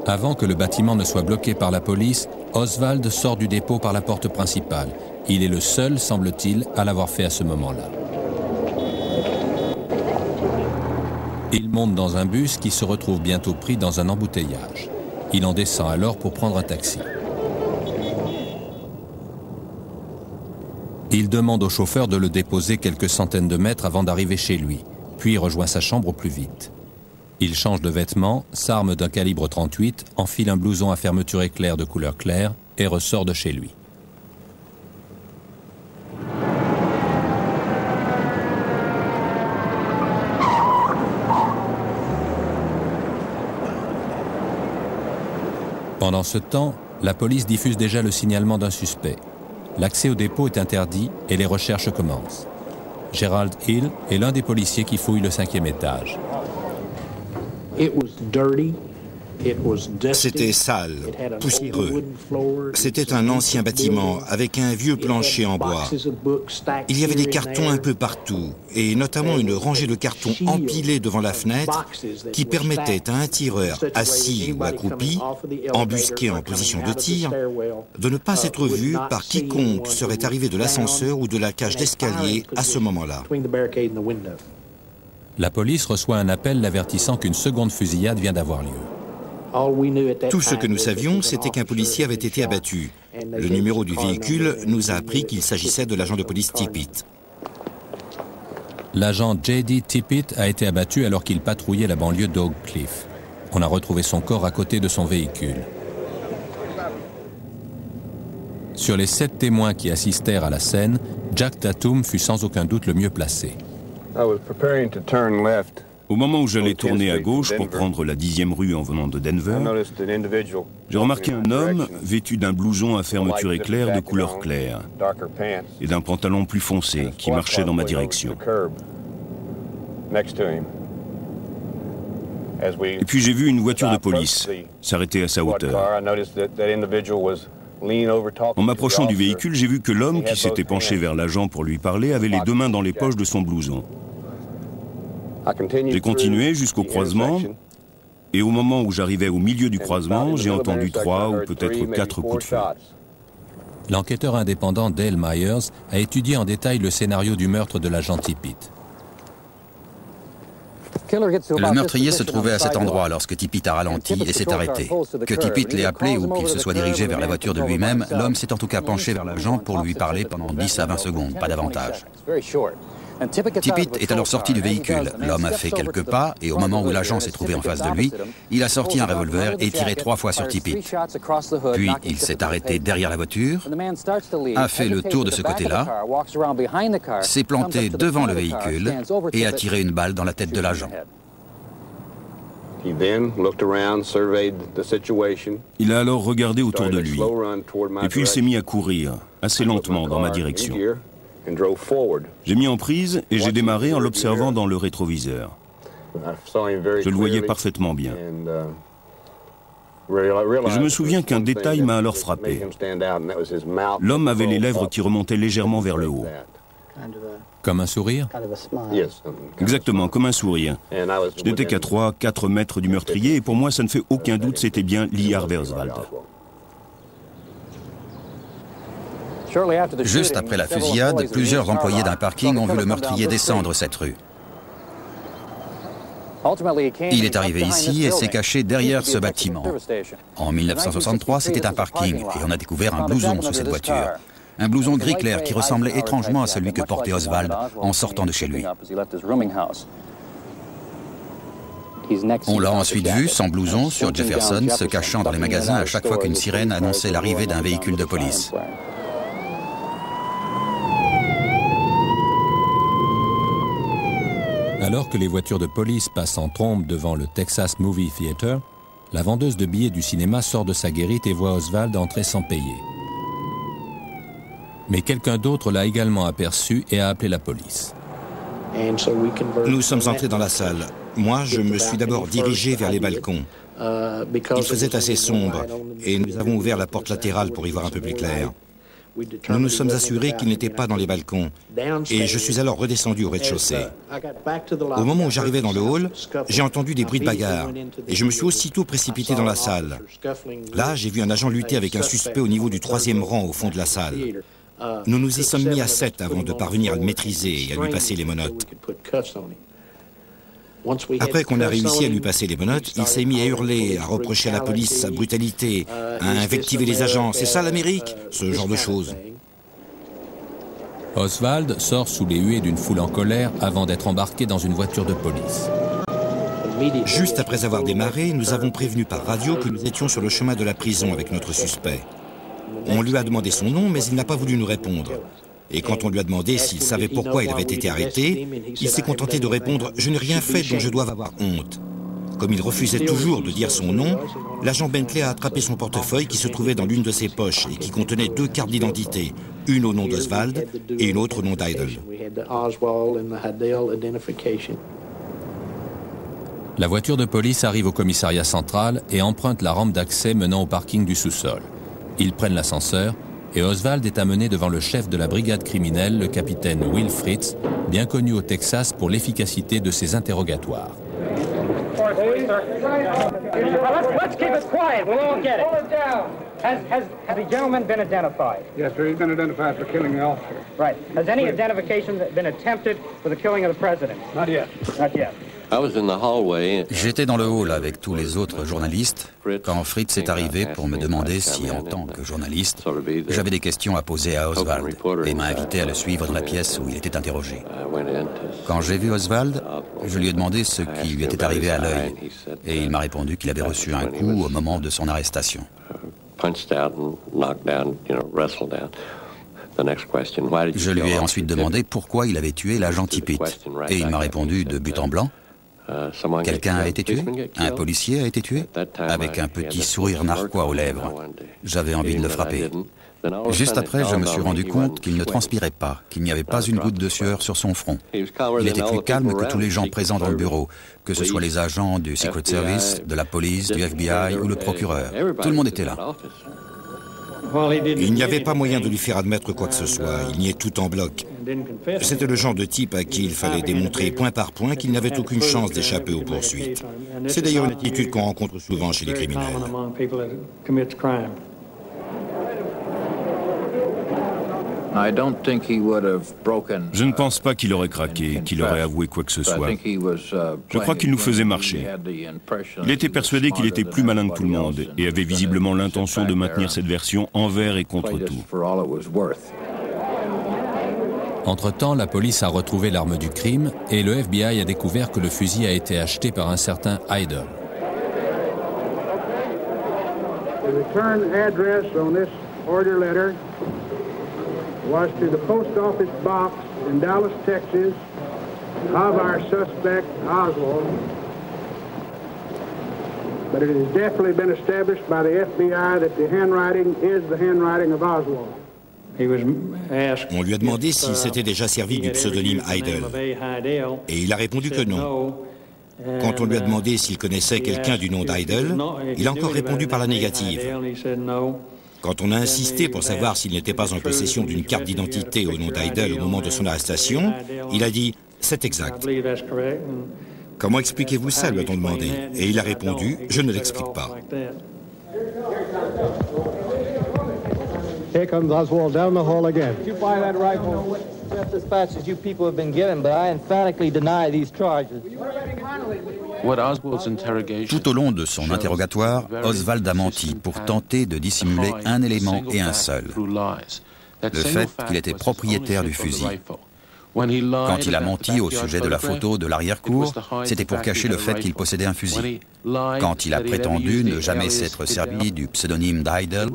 Avant que le bâtiment ne soit bloqué par la police, Oswald sort du dépôt par la porte principale. Il est le seul, semble-t-il, à l'avoir fait à ce moment-là. Il monte dans un bus qui se retrouve bientôt pris dans un embouteillage. Il en descend alors pour prendre un taxi. Il demande au chauffeur de le déposer quelques centaines de mètres avant d'arriver chez lui, puis rejoint sa chambre au plus vite. Il change de vêtements, s'arme d'un calibre 38, enfile un blouson à fermeture éclair de couleur claire et ressort de chez lui. Pendant ce temps, la police diffuse déjà le signalement d'un suspect. L'accès au dépôt est interdit et les recherches commencent. Gerald Hill est l'un des policiers qui fouille le 5e étage. C'était sale, poussiéreux. C'était un ancien bâtiment avec un vieux plancher en bois. Il y avait des cartons un peu partout, et notamment une rangée de cartons empilés devant la fenêtre qui permettait à un tireur assis ou accroupi, embusqué en position de tir, de ne pas être vu par quiconque serait arrivé de l'ascenseur ou de la cage d'escalier à ce moment-là. La police reçoit un appel l'avertissant qu'une seconde fusillade vient d'avoir lieu. Tout ce que nous savions, c'était qu'un policier avait été abattu. Le numéro du véhicule nous a appris qu'il s'agissait de l'agent de police Tippit. L'agent J.D. Tippit a été abattu alors qu'il patrouillait la banlieue d'Oak Cliff. On a retrouvé son corps à côté de son véhicule. Sur les 7 témoins qui assistèrent à la scène, Jack Tatum fut sans aucun doute le mieux placé. Au moment où j'allais tourner à gauche pour prendre la 10e rue en venant de Denver, j'ai remarqué un homme vêtu d'un blouson à fermeture éclair de couleur claire et d'un pantalon plus foncé qui marchait dans ma direction. Et puis j'ai vu une voiture de police s'arrêter à sa hauteur. En m'approchant du véhicule, j'ai vu que l'homme qui s'était penché vers l'agent pour lui parler avait les 2 mains dans les poches de son blouson. J'ai continué jusqu'au croisement, et au moment où j'arrivais au milieu du croisement, j'ai entendu 3 ou peut-être 4 coups de feu. L'enquêteur indépendant Dale Myers a étudié en détail le scénario du meurtre de l'agent Tippit. Le meurtrier se trouvait à cet endroit lorsque Tippit a ralenti et s'est arrêté. Que Tippit l'ait appelé ou qu'il se soit dirigé vers la voiture de lui-même, l'homme s'est en tout cas penché vers l'agent pour lui parler pendant 10 à 20 secondes, pas davantage. Tippit est alors sorti du véhicule. L'homme a fait quelques pas et au moment où l'agent s'est trouvé en face de lui, il a sorti un revolver et tiré 3 fois sur Tippit. Puis il s'est arrêté derrière la voiture, a fait le tour de ce côté-là, s'est planté devant le véhicule et a tiré une balle dans la tête de l'agent. Il a alors regardé autour de lui, et puis il s'est mis à courir, assez lentement dans ma direction. J'ai mis en prise et j'ai démarré en l'observant dans le rétroviseur. Je le voyais parfaitement bien. Je me souviens qu'un détail m'a alors frappé. L'homme avait les lèvres qui remontaient légèrement vers le haut. Comme un sourire? Exactement, comme un sourire. Je n'étais qu'à 3-4 mètres du meurtrier et pour moi, ça ne fait aucun doute, c'était bien Lee Harvey Oswald. Juste après la fusillade, plusieurs employés d'un parking ont vu le meurtrier descendre cette rue. Il est arrivé ici et s'est caché derrière ce bâtiment. En 1963, c'était un parking et on a découvert un blouson sous cette voiture. Un blouson gris clair qui ressemblait étrangement à celui que portait Oswald en sortant de chez lui. On l'a ensuite vu, sans blouson, sur Jefferson, se cachant dans les magasins à chaque fois qu'une sirène annonçait l'arrivée d'un véhicule de police. Alors que les voitures de police passent en trombe devant le Texas Movie Theater, la vendeuse de billets du cinéma sort de sa guérite et voit Oswald entrer sans payer. Mais quelqu'un d'autre l'a également aperçu et a appelé la police. Nous sommes entrés dans la salle. Moi, je me suis d'abord dirigé vers les balcons. Il faisait assez sombre et nous avons ouvert la porte latérale pour y voir un peu plus clair. Nous nous sommes assurés qu'il n'était pas dans les balcons et je suis alors redescendu au rez-de-chaussée. Au moment où j'arrivais dans le hall, j'ai entendu des bruits de bagarre et je me suis aussitôt précipité dans la salle. Là, j'ai vu un agent lutter avec un suspect au niveau du 3e rang au fond de la salle. Nous nous y sommes mis à 7 avant de parvenir à le maîtriser et à lui passer les menottes. Après qu'on a réussi à lui passer les menottes, il s'est mis à hurler, à reprocher à la police sa brutalité, à invectiver les agents. C'est ça l'Amérique? Ce genre de choses. Oswald sort sous les huées d'une foule en colère avant d'être embarqué dans une voiture de police. Juste après avoir démarré, nous avons prévenu par radio que nous étions sur le chemin de la prison avec notre suspect. On lui a demandé son nom, mais il n'a pas voulu nous répondre. Et quand on lui a demandé s'il savait pourquoi il avait été arrêté, il s'est contenté de répondre « Je n'ai rien fait dont je doive avoir honte ». Comme il refusait toujours de dire son nom, l'agent Bentley a attrapé son portefeuille qui se trouvait dans l'une de ses poches et qui contenait 2 cartes d'identité, une au nom d'Oswald et une autre au nom d'Idle. La voiture de police arrive au commissariat central et emprunte la rampe d'accès menant au parking du sous-sol. Ils prennent l'ascenseur et Oswald est amené devant le chef de la brigade criminelle, le capitaine Will Fritz, bien connu au Texas pour l'efficacité de ses interrogatoires. Let's keep it quiet. We'll all get it. Has the gentleman been identified? Yes, sir. He's been identified for killing the officer. Right. Has any identification been attempted for the killing of the president? Not yet. Not yet. J'étais dans le hall avec tous les autres journalistes quand Fritz est arrivé pour me demander si, en tant que journaliste, j'avais des questions à poser à Oswald et m'a invité à le suivre dans la pièce où il était interrogé. Quand j'ai vu Oswald, je lui ai demandé ce qui lui était arrivé à l'œil et il m'a répondu qu'il avait reçu un coup au moment de son arrestation. Je lui ai ensuite demandé pourquoi il avait tué l'agent Tippit et il m'a répondu de but en blanc. Quelqu'un a été tué? Un policier a été tué? Avec un petit sourire narquois aux lèvres. J'avais envie de le frapper. Juste après, je me suis rendu compte qu'il ne transpirait pas, qu'il n'y avait pas une goutte de sueur sur son front. Il était plus calme que tous les gens présents dans le bureau, que ce soit les agents du Secret Service, de la police, du FBI ou le procureur. Tout le monde était là. Il n'y avait pas moyen de lui faire admettre quoi que ce soit, il niait tout en bloc. C'était le genre de type à qui il fallait démontrer point par point qu'il n'avait aucune chance d'échapper aux poursuites. C'est d'ailleurs une attitude qu'on rencontre souvent chez les criminels. Je ne pense pas qu'il aurait craqué, qu'il aurait avoué quoi que ce soit. Je crois qu'il nous faisait marcher. Il était persuadé qu'il était plus malin que tout le monde et avait visiblement l'intention de maintenir cette version envers et contre tout. Entre-temps, la police a retrouvé l'arme du crime et le FBI a découvert que le fusil a été acheté par un certain Idle. Was to the post office box in Dallas, Texas, of our suspect, Oswald. But it has definitely been established by the FBI that the handwriting is the handwriting of Oswald. On lui a demandé s'il s'était déjà servi du pseudonyme Idle, et il a répondu que non. Quand on lui a demandé s'il connaissait quelqu'un du nom d'Idle, il a encore répondu par la négative. Quand on a insisté pour savoir s'il n'était pas en possession d'une carte d'identité au nom d'Idle au moment de son arrestation, il a dit « c'est exact ». Comment expliquez-vous ça, lui a-t-on demandé. Et il a répondu « je ne l'explique pas ». Here comes Oswald down the hall again. Did you buy that rifle? Just as fast as you people have been given, but I emphatically deny these charges. Tout au long de son interrogatoire, Oswald a menti pour tenter de dissimuler un élément et un seul, le fait qu'il était propriétaire du fusil. Quand il a menti au sujet de la photo de l'arrière-cour, c'était pour cacher le fait qu'il possédait un fusil. Quand il a prétendu ne jamais s'être servi du pseudonyme d'Idle,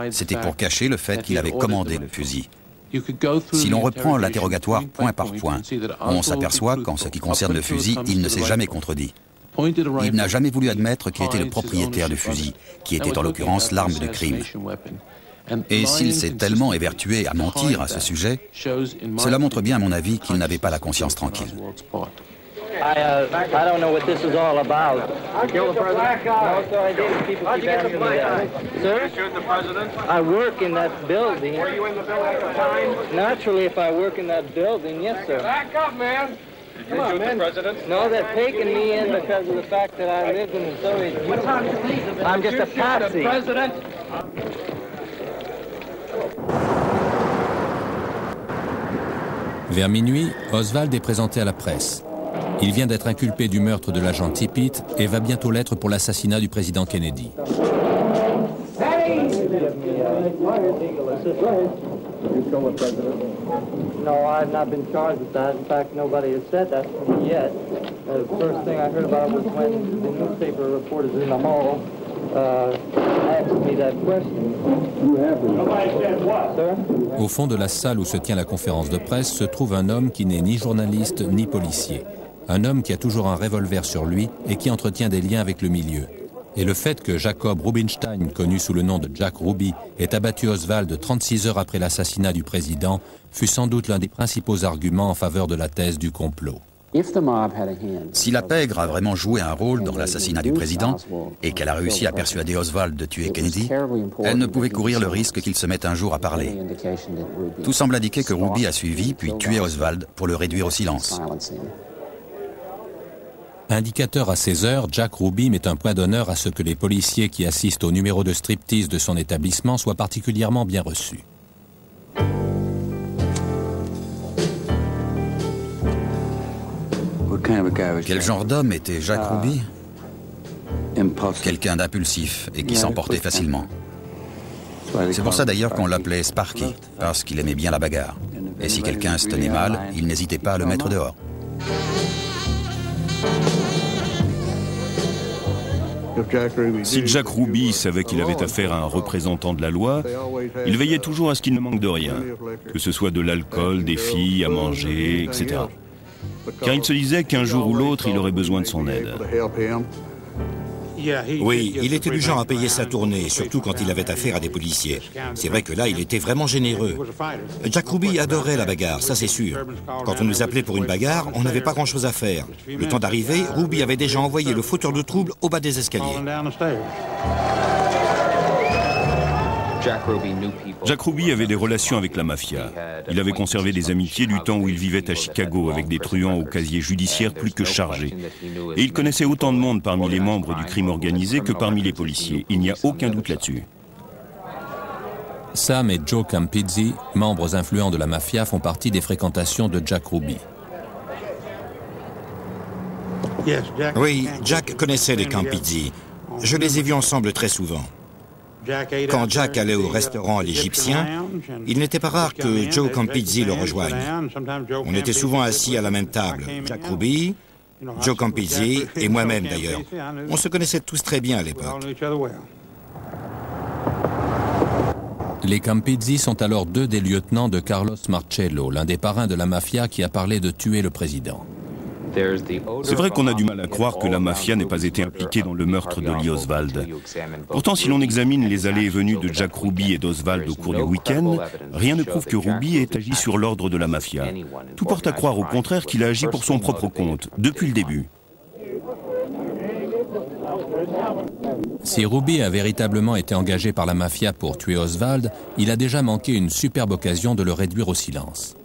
c'était pour cacher le fait qu'il avait commandé le fusil. Si l'on reprend l'interrogatoire point par point, on s'aperçoit qu'en ce qui concerne le fusil, il ne s'est jamais contredit. Il n'a jamais voulu admettre qu'il était le propriétaire du fusil, qui était en l'occurrence l'arme du crime. Et s'il s'est tellement évertué à mentir à ce sujet, cela montre bien, à mon avis, qu'il n'avait pas la conscience tranquille. I don't know what this is all about. Kill the president? No, sir, I didn't. People keep asking me that. Sir? Shoot the president? I work in that building. Were you in the building at the time? Naturally, if I work in that building, yes, sir. Back up, man. Come on, man. No, they're taking me in because of the fact that I lived in the Soviet Union. I'm just a patsy. President? Vers minuit, Oswald est présenté à la presse. Il vient d'être inculpé du meurtre de l'agent Tippit et va bientôt l'être pour l'assassinat du président Kennedy. That No, I've not been charged with that. In fact, nobody has said that to me yet. The first thing I heard about it was when the newspaper reporters in the hall asked me that question. Nobody said what, sir? Au fond de la salle où se tient la conférence de presse se trouve un homme qui n'est ni journaliste ni policier. Un homme qui a toujours un revolver sur lui et qui entretient des liens avec le milieu. Et le fait que Jacob Rubinstein, connu sous le nom de Jack Ruby, ait abattu Oswald 36 heures après l'assassinat du président, fut sans doute l'un des principaux arguments en faveur de la thèse du complot. Si la pègre a vraiment joué un rôle dans l'assassinat du président et qu'elle a réussi à persuader Oswald de tuer Kennedy, elle ne pouvait courir le risque qu'il se mette un jour à parler. Tout semble indiquer que Ruby a suivi puis tué Oswald pour le réduire au silence. Indicateur à 16 heures, Jack Ruby met un point d'honneur à ce que les policiers qui assistent au numéro de striptease de son établissement soient particulièrement bien reçus. Quel genre d'homme était Jack Ruby? Quelqu'un d'impulsif et qui s'emportait facilement. C'est pour ça d'ailleurs qu'on l'appelait Sparky, parce qu'il aimait bien la bagarre. Et si quelqu'un se tenait mal, il n'hésitait pas à le mettre dehors. Si Jack Ruby savait qu'il avait affaire à un représentant de la loi, il veillait toujours à ce qu'il ne manque de rien, que ce soit de l'alcool, des filles, à manger, etc. Car il se disait qu'un jour ou l'autre, il aurait besoin de son aide. Oui, il était du genre à payer sa tournée, surtout quand il avait affaire à des policiers. C'est vrai que là, il était vraiment généreux. Jack Ruby adorait la bagarre, ça c'est sûr. Quand on nous appelait pour une bagarre, on n'avait pas grand-chose à faire. Le temps d'arriver, Ruby avait déjà envoyé le fauteur de trouble au bas des escaliers. Jack Ruby avait des relations avec la mafia. Il avait conservé des amitiés du temps où il vivait à Chicago avec des truands au casier judiciaire plus que chargé. Et il connaissait autant de monde parmi les membres du crime organisé que parmi les policiers. Il n'y a aucun doute là-dessus. Sam et Joe Campizzi, membres influents de la mafia, font partie des fréquentations de Jack Ruby. Oui, Jack connaissait les Campizzi. Je les ai vus ensemble très souvent. Quand Jack allait au restaurant à l'Égyptien, il n'était pas rare que Joe Campizzi le rejoigne. On était souvent assis à la même table. Jack Ruby, Joe Campizzi et moi-même d'ailleurs. On se connaissait tous très bien à l'époque. Les Campizzi sont alors deux des lieutenants de Carlos Marcello, l'un des parrains de la mafia qui a parlé de tuer le président. C'est vrai qu'on a du mal à croire que la mafia n'ait pas été impliquée dans le meurtre de Lee Oswald. Pourtant, si l'on examine les allées et venues de Jack Ruby et d'Oswald au cours du week-end, rien ne prouve que Ruby ait agi sur l'ordre de la mafia. Tout porte à croire au contraire qu'il a agi pour son propre compte, depuis le début. Si Ruby a véritablement été engagé par la mafia pour tuer Oswald, il a déjà manqué une superbe occasion de le réduire au silence.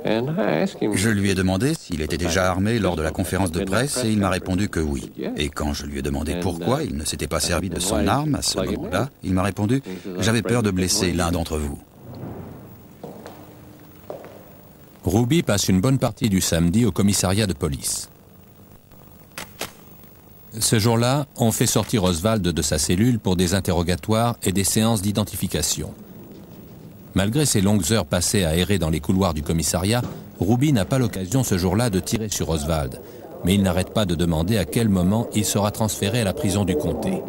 Je lui ai demandé s'il était déjà armé lors de la conférence de presse et il m'a répondu que oui. Et quand je lui ai demandé pourquoi il ne s'était pas servi de son arme à ce moment-là, il m'a répondu « J'avais peur de blesser l'un d'entre vous ». Ruby passe une bonne partie du samedi au commissariat de police. Ce jour-là, on fait sortir Oswald de sa cellule pour des interrogatoires et des séances d'identification. Malgré ses longues heures passées à errer dans les couloirs du commissariat, Ruby n'a pas l'occasion ce jour-là de tirer sur Oswald. Mais il n'arrête pas de demander à quel moment il sera transféré à la prison du comté.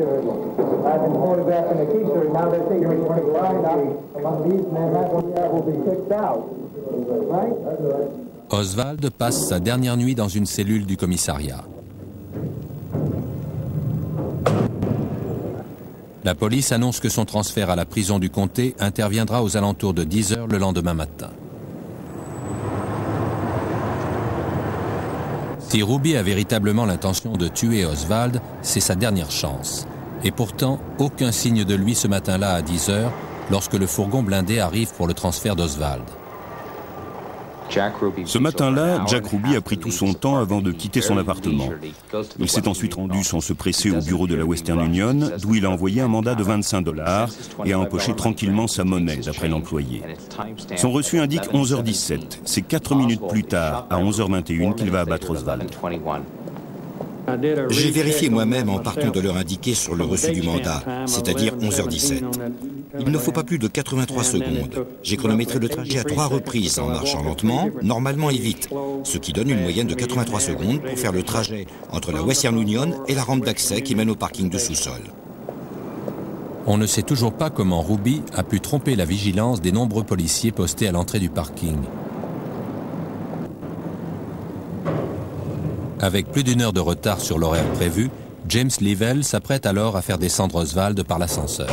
Oswald passe sa dernière nuit dans une cellule du commissariat. La police annonce que son transfert à la prison du comté interviendra aux alentours de 10 heures le lendemain matin. Si Ruby a véritablement l'intention de tuer Oswald, c'est sa dernière chance. Et pourtant, aucun signe de lui ce matin-là à 10 heures, lorsque le fourgon blindé arrive pour le transfert d'Oswald. Ce matin-là, Jack Ruby a pris tout son temps avant de quitter son appartement. Il s'est ensuite rendu sans se presser au bureau de la Western Union, d'où il a envoyé un mandat de $25 et a empoché tranquillement sa monnaie, d'après l'employé. Son reçu indique 11h17. C'est 4 minutes plus tard, à 11h21, qu'il va abattre Oswald. J'ai vérifié moi-même en partant de l'heure indiquée sur le reçu du mandat, c'est-à-dire 11h17. Il ne faut pas plus de 83 secondes. J'ai chronométré le trajet à 3 reprises en marchant lentement, normalement et vite, ce qui donne une moyenne de 83 secondes pour faire le trajet entre la Western Union et la rampe d'accès qui mène au parking de sous-sol. On ne sait toujours pas comment Ruby a pu tromper la vigilance des nombreux policiers postés à l'entrée du parking. Avec plus d'1 heure de retard sur l'horaire prévu, James Leavell s'apprête alors à faire descendre Oswald par l'ascenseur.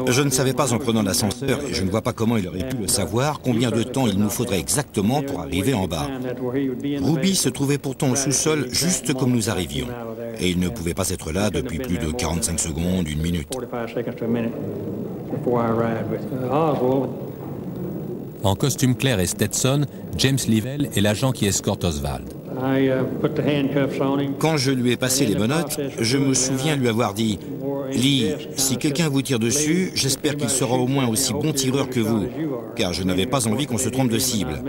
Je ne savais pas en prenant l'ascenseur, et je ne vois pas comment il aurait pu le savoir, combien de temps il nous faudrait exactement pour arriver en bas. Ruby se trouvait pourtant au sous-sol juste comme nous arrivions, et il ne pouvait pas être là depuis plus de 45 secondes, 1 minute. En costume clair et Stetson, James Leavell est l'agent qui escorte Oswald. Quand je lui ai passé les menottes, je me souviens lui avoir dit « Lee, si quelqu'un vous tire dessus, j'espère qu'il sera au moins aussi bon tireur que vous, car je n'avais pas envie qu'on se trompe de cible. »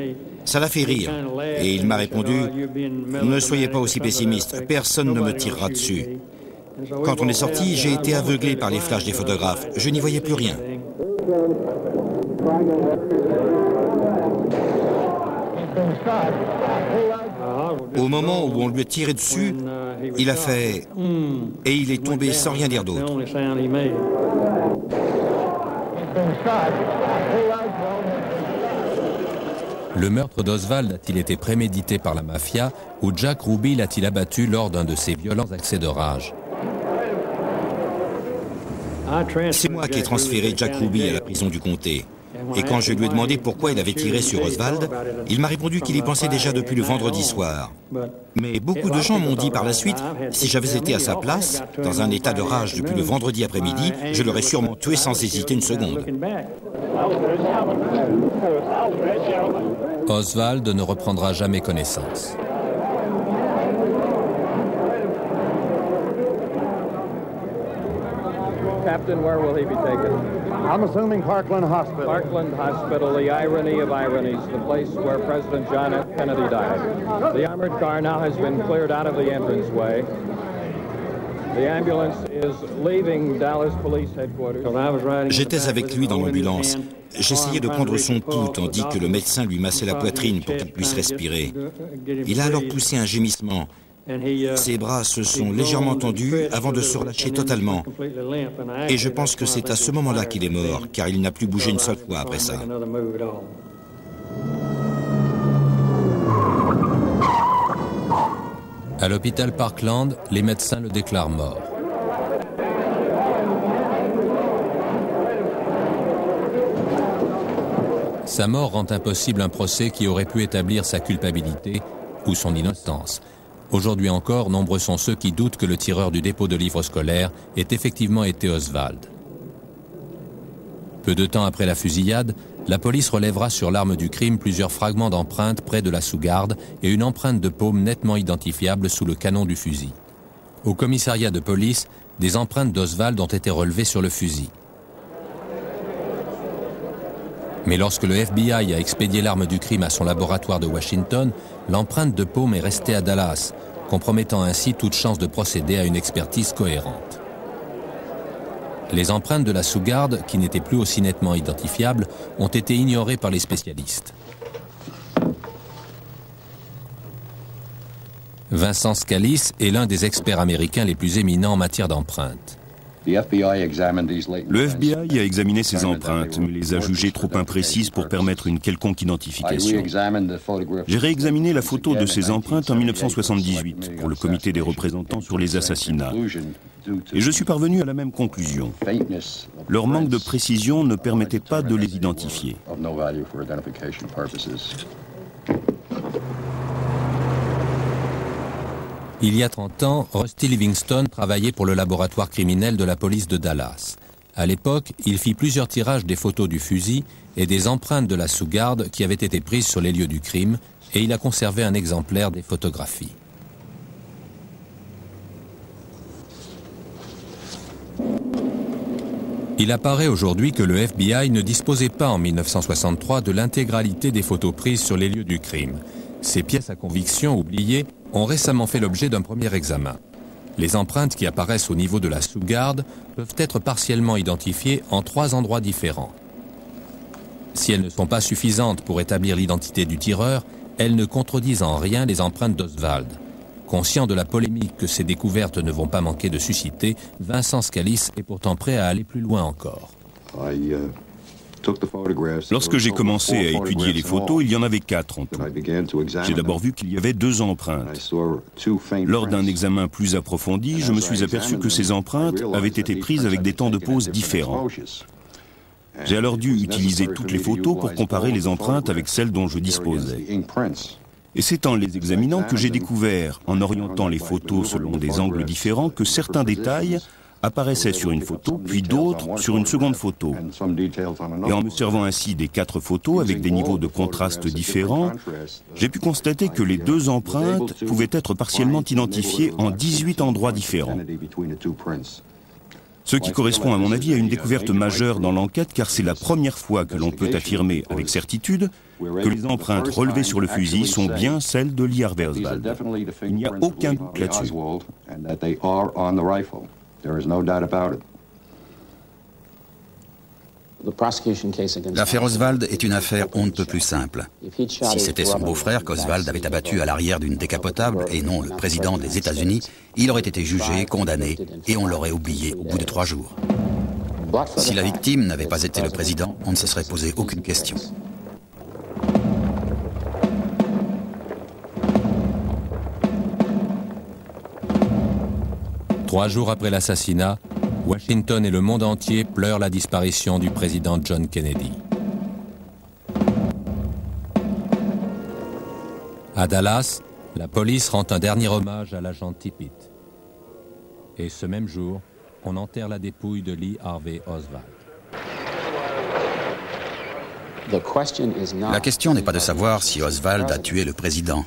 Ça l'a fait rire, et il m'a répondu « Ne soyez pas aussi pessimiste, personne ne me tirera dessus. » Quand on est sorti, j'ai été aveuglé par les flashs des photographes, je n'y voyais plus rien. Au moment où on lui a tiré dessus, il a fait « et il est tombé sans rien dire d'autre. » Le meurtre d'Oswald a-t-il été prémédité par la mafia ou Jack Ruby l'a-t-il abattu lors d'un de ses violents accès de rage? C'est moi qui ai transféré Jack Ruby à la prison du comté. Et quand je lui ai demandé pourquoi il avait tiré sur Oswald, il m'a répondu qu'il y pensait déjà depuis le vendredi soir. Mais beaucoup de gens m'ont dit par la suite, si j'avais été à sa place, dans un état de rage depuis le vendredi après-midi, je l'aurais sûrement tué sans hésiter une seconde. Oswald ne reprendra jamais connaissance. Captain, where will he be taken? I'm assuming Parkland Hospital. Parkland Hospital, the irony of ironies, the place where President John F. Kennedy died. The armored car now has been cleared out of the entranceway. The ambulance is leaving Dallas Police Headquarters. J'étais avec lui dans l'ambulance. J'essayais de prendre son pouls tandis que le médecin lui massait la poitrine pour qu'il puisse respirer. Il a alors poussé un gémissement. Ses bras se sont légèrement tendus avant de se relâcher totalement. Et je pense que c'est à ce moment-là qu'il est mort, car il n'a plus bougé une seule fois après ça. À l'hôpital Parkland, les médecins le déclarent mort. Sa mort rend impossible un procès qui aurait pu établir sa culpabilité ou son innocence. Aujourd'hui encore, nombreux sont ceux qui doutent que le tireur du dépôt de livres scolaires ait effectivement été Oswald. Peu de temps après la fusillade, la police relèvera sur l'arme du crime plusieurs fragments d'empreintes près de la sous-garde et une empreinte de paume nettement identifiable sous le canon du fusil. Au commissariat de police, des empreintes d'Oswald ont été relevées sur le fusil. Mais lorsque le FBI a expédié l'arme du crime à son laboratoire de Washington, l'empreinte de paume est restée à Dallas, compromettant ainsi toute chance de procéder à une expertise cohérente. Les empreintes de la sous-garde, qui n'étaient plus aussi nettement identifiables, ont été ignorées par les spécialistes. Vincent Scalise est l'un des experts américains les plus éminents en matière d'empreintes. Le FBI a examiné ces empreintes, mais les a jugées trop imprécises pour permettre une quelconque identification. J'ai réexaminé la photo de ces empreintes en 1978 pour le comité des représentants sur les assassinats. Et je suis parvenu à la même conclusion. Leur manque de précision ne permettait pas de les identifier. Il y a 30 ans, Rusty Livingston travaillait pour le laboratoire criminel de la police de Dallas. À l'époque, il fit plusieurs tirages des photos du fusil et des empreintes de la sous-garde qui avaient été prises sur les lieux du crime, et il a conservé un exemplaire des photographies. Il apparaît aujourd'hui que le FBI ne disposait pas en 1963 de l'intégralité des photos prises sur les lieux du crime. Ces pièces à conviction oubliées ont récemment fait l'objet d'un premier examen. Les empreintes qui apparaissent au niveau de la sous-garde peuvent être partiellement identifiées en 3 endroits différents. Si elles ne sont pas suffisantes pour établir l'identité du tireur, elles ne contredisent en rien les empreintes d'Oswald. Conscient de la polémique que ces découvertes ne vont pas manquer de susciter, Vincent Scalise est pourtant prêt à aller plus loin encore. Lorsque j'ai commencé à étudier les photos, il y en avait 4 en tout. J'ai d'abord vu qu'il y avait 2 empreintes. Lors d'un examen plus approfondi, je me suis aperçu que ces empreintes avaient été prises avec des temps de pose différents. J'ai alors dû utiliser toutes les photos pour comparer les empreintes avec celles dont je disposais. Et c'est en les examinant que j'ai découvert, en orientant les photos selon des angles différents, que certains détails apparaissaient sur une photo, puis d'autres sur une seconde photo. Et en me servant ainsi des 4 photos avec des niveaux de contraste différents, j'ai pu constater que les 2 empreintes pouvaient être partiellement identifiées en 18 endroits différents. Ce qui correspond à mon avis à une découverte majeure dans l'enquête, car c'est la première fois que l'on peut affirmer avec certitude que les empreintes relevées sur le fusil sont bien celles de Lee Harvey Oswald. Il n'y a aucun doute là-dessus. L'affaire Oswald est une affaire on ne peut plus simple. Si c'était son beau-frère qu'Oswald avait abattu à l'arrière d'une décapotable et non le président des États-Unis, il aurait été jugé, condamné et on l'aurait oublié au bout de 3 jours. Si la victime n'avait pas été le président, on ne se serait posé aucune question. Trois jours après l'assassinat, Washington et le monde entier pleurent la disparition du président John Kennedy. À Dallas, la police rend un dernier hommage à l'agent Tippit. Et ce même jour, on enterre la dépouille de Lee Harvey Oswald. La question n'est pas de savoir si Oswald a tué le président,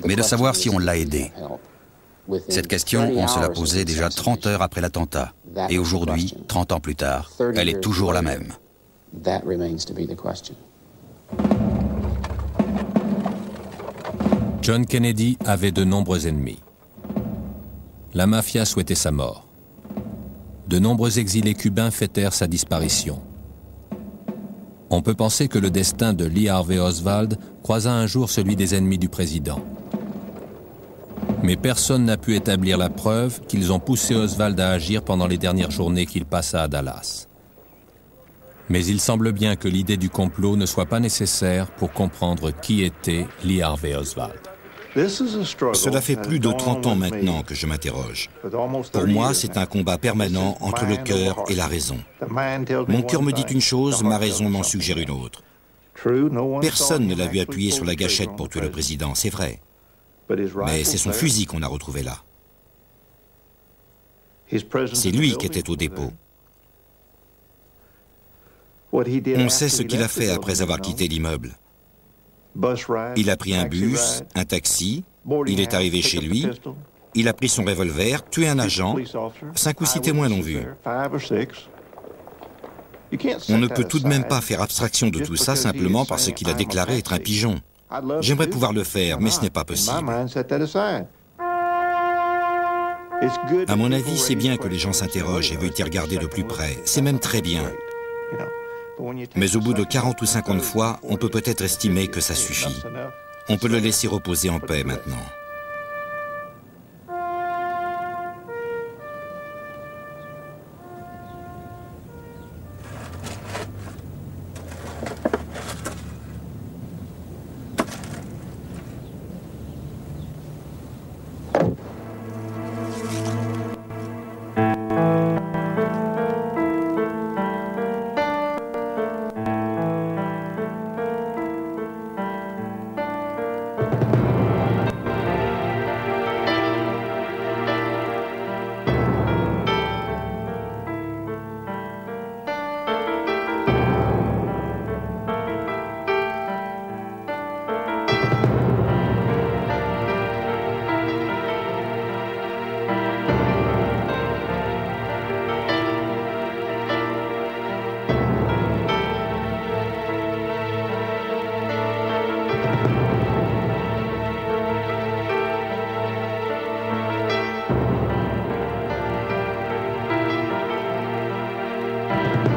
mais de savoir si on l'a aidé. Cette question, on se l'a posée déjà 30 heures après l'attentat. Et aujourd'hui, 30 ans plus tard, elle est toujours la même. John Kennedy avait de nombreux ennemis. La mafia souhaitait sa mort. De nombreux exilés cubains fêtèrent sa disparition. On peut penser que le destin de Lee Harvey Oswald croisa un jour celui des ennemis du président. Mais personne n'a pu établir la preuve qu'ils ont poussé Oswald à agir pendant les dernières journées qu'il passa à Dallas. Mais il semble bien que l'idée du complot ne soit pas nécessaire pour comprendre qui était Lee Harvey Oswald. Cela fait plus de 30 ans maintenant que je m'interroge. Pour moi, c'est un combat permanent entre le cœur et la raison. Mon cœur me dit une chose, ma raison m'en suggère une autre. Personne ne l'a vu appuyer sur la gâchette pour tuer le président, c'est vrai. Mais c'est son fusil qu'on a retrouvé là. C'est lui qui était au dépôt. On sait ce qu'il a fait après avoir quitté l'immeuble. Il a pris un bus, un taxi, il est arrivé chez lui, il a pris son revolver, tué un agent, 5 ou 6 témoins l'ont vu. On ne peut tout de même pas faire abstraction de tout ça simplement parce qu'il a déclaré être un pigeon. J'aimerais pouvoir le faire, mais ce n'est pas possible. À mon avis, c'est bien que les gens s'interrogent et veuillent y regarder de plus près. C'est même très bien. Mais au bout de 40 ou 50 fois, on peut peut-être estimer que ça suffit. On peut le laisser reposer en paix maintenant. Thank you.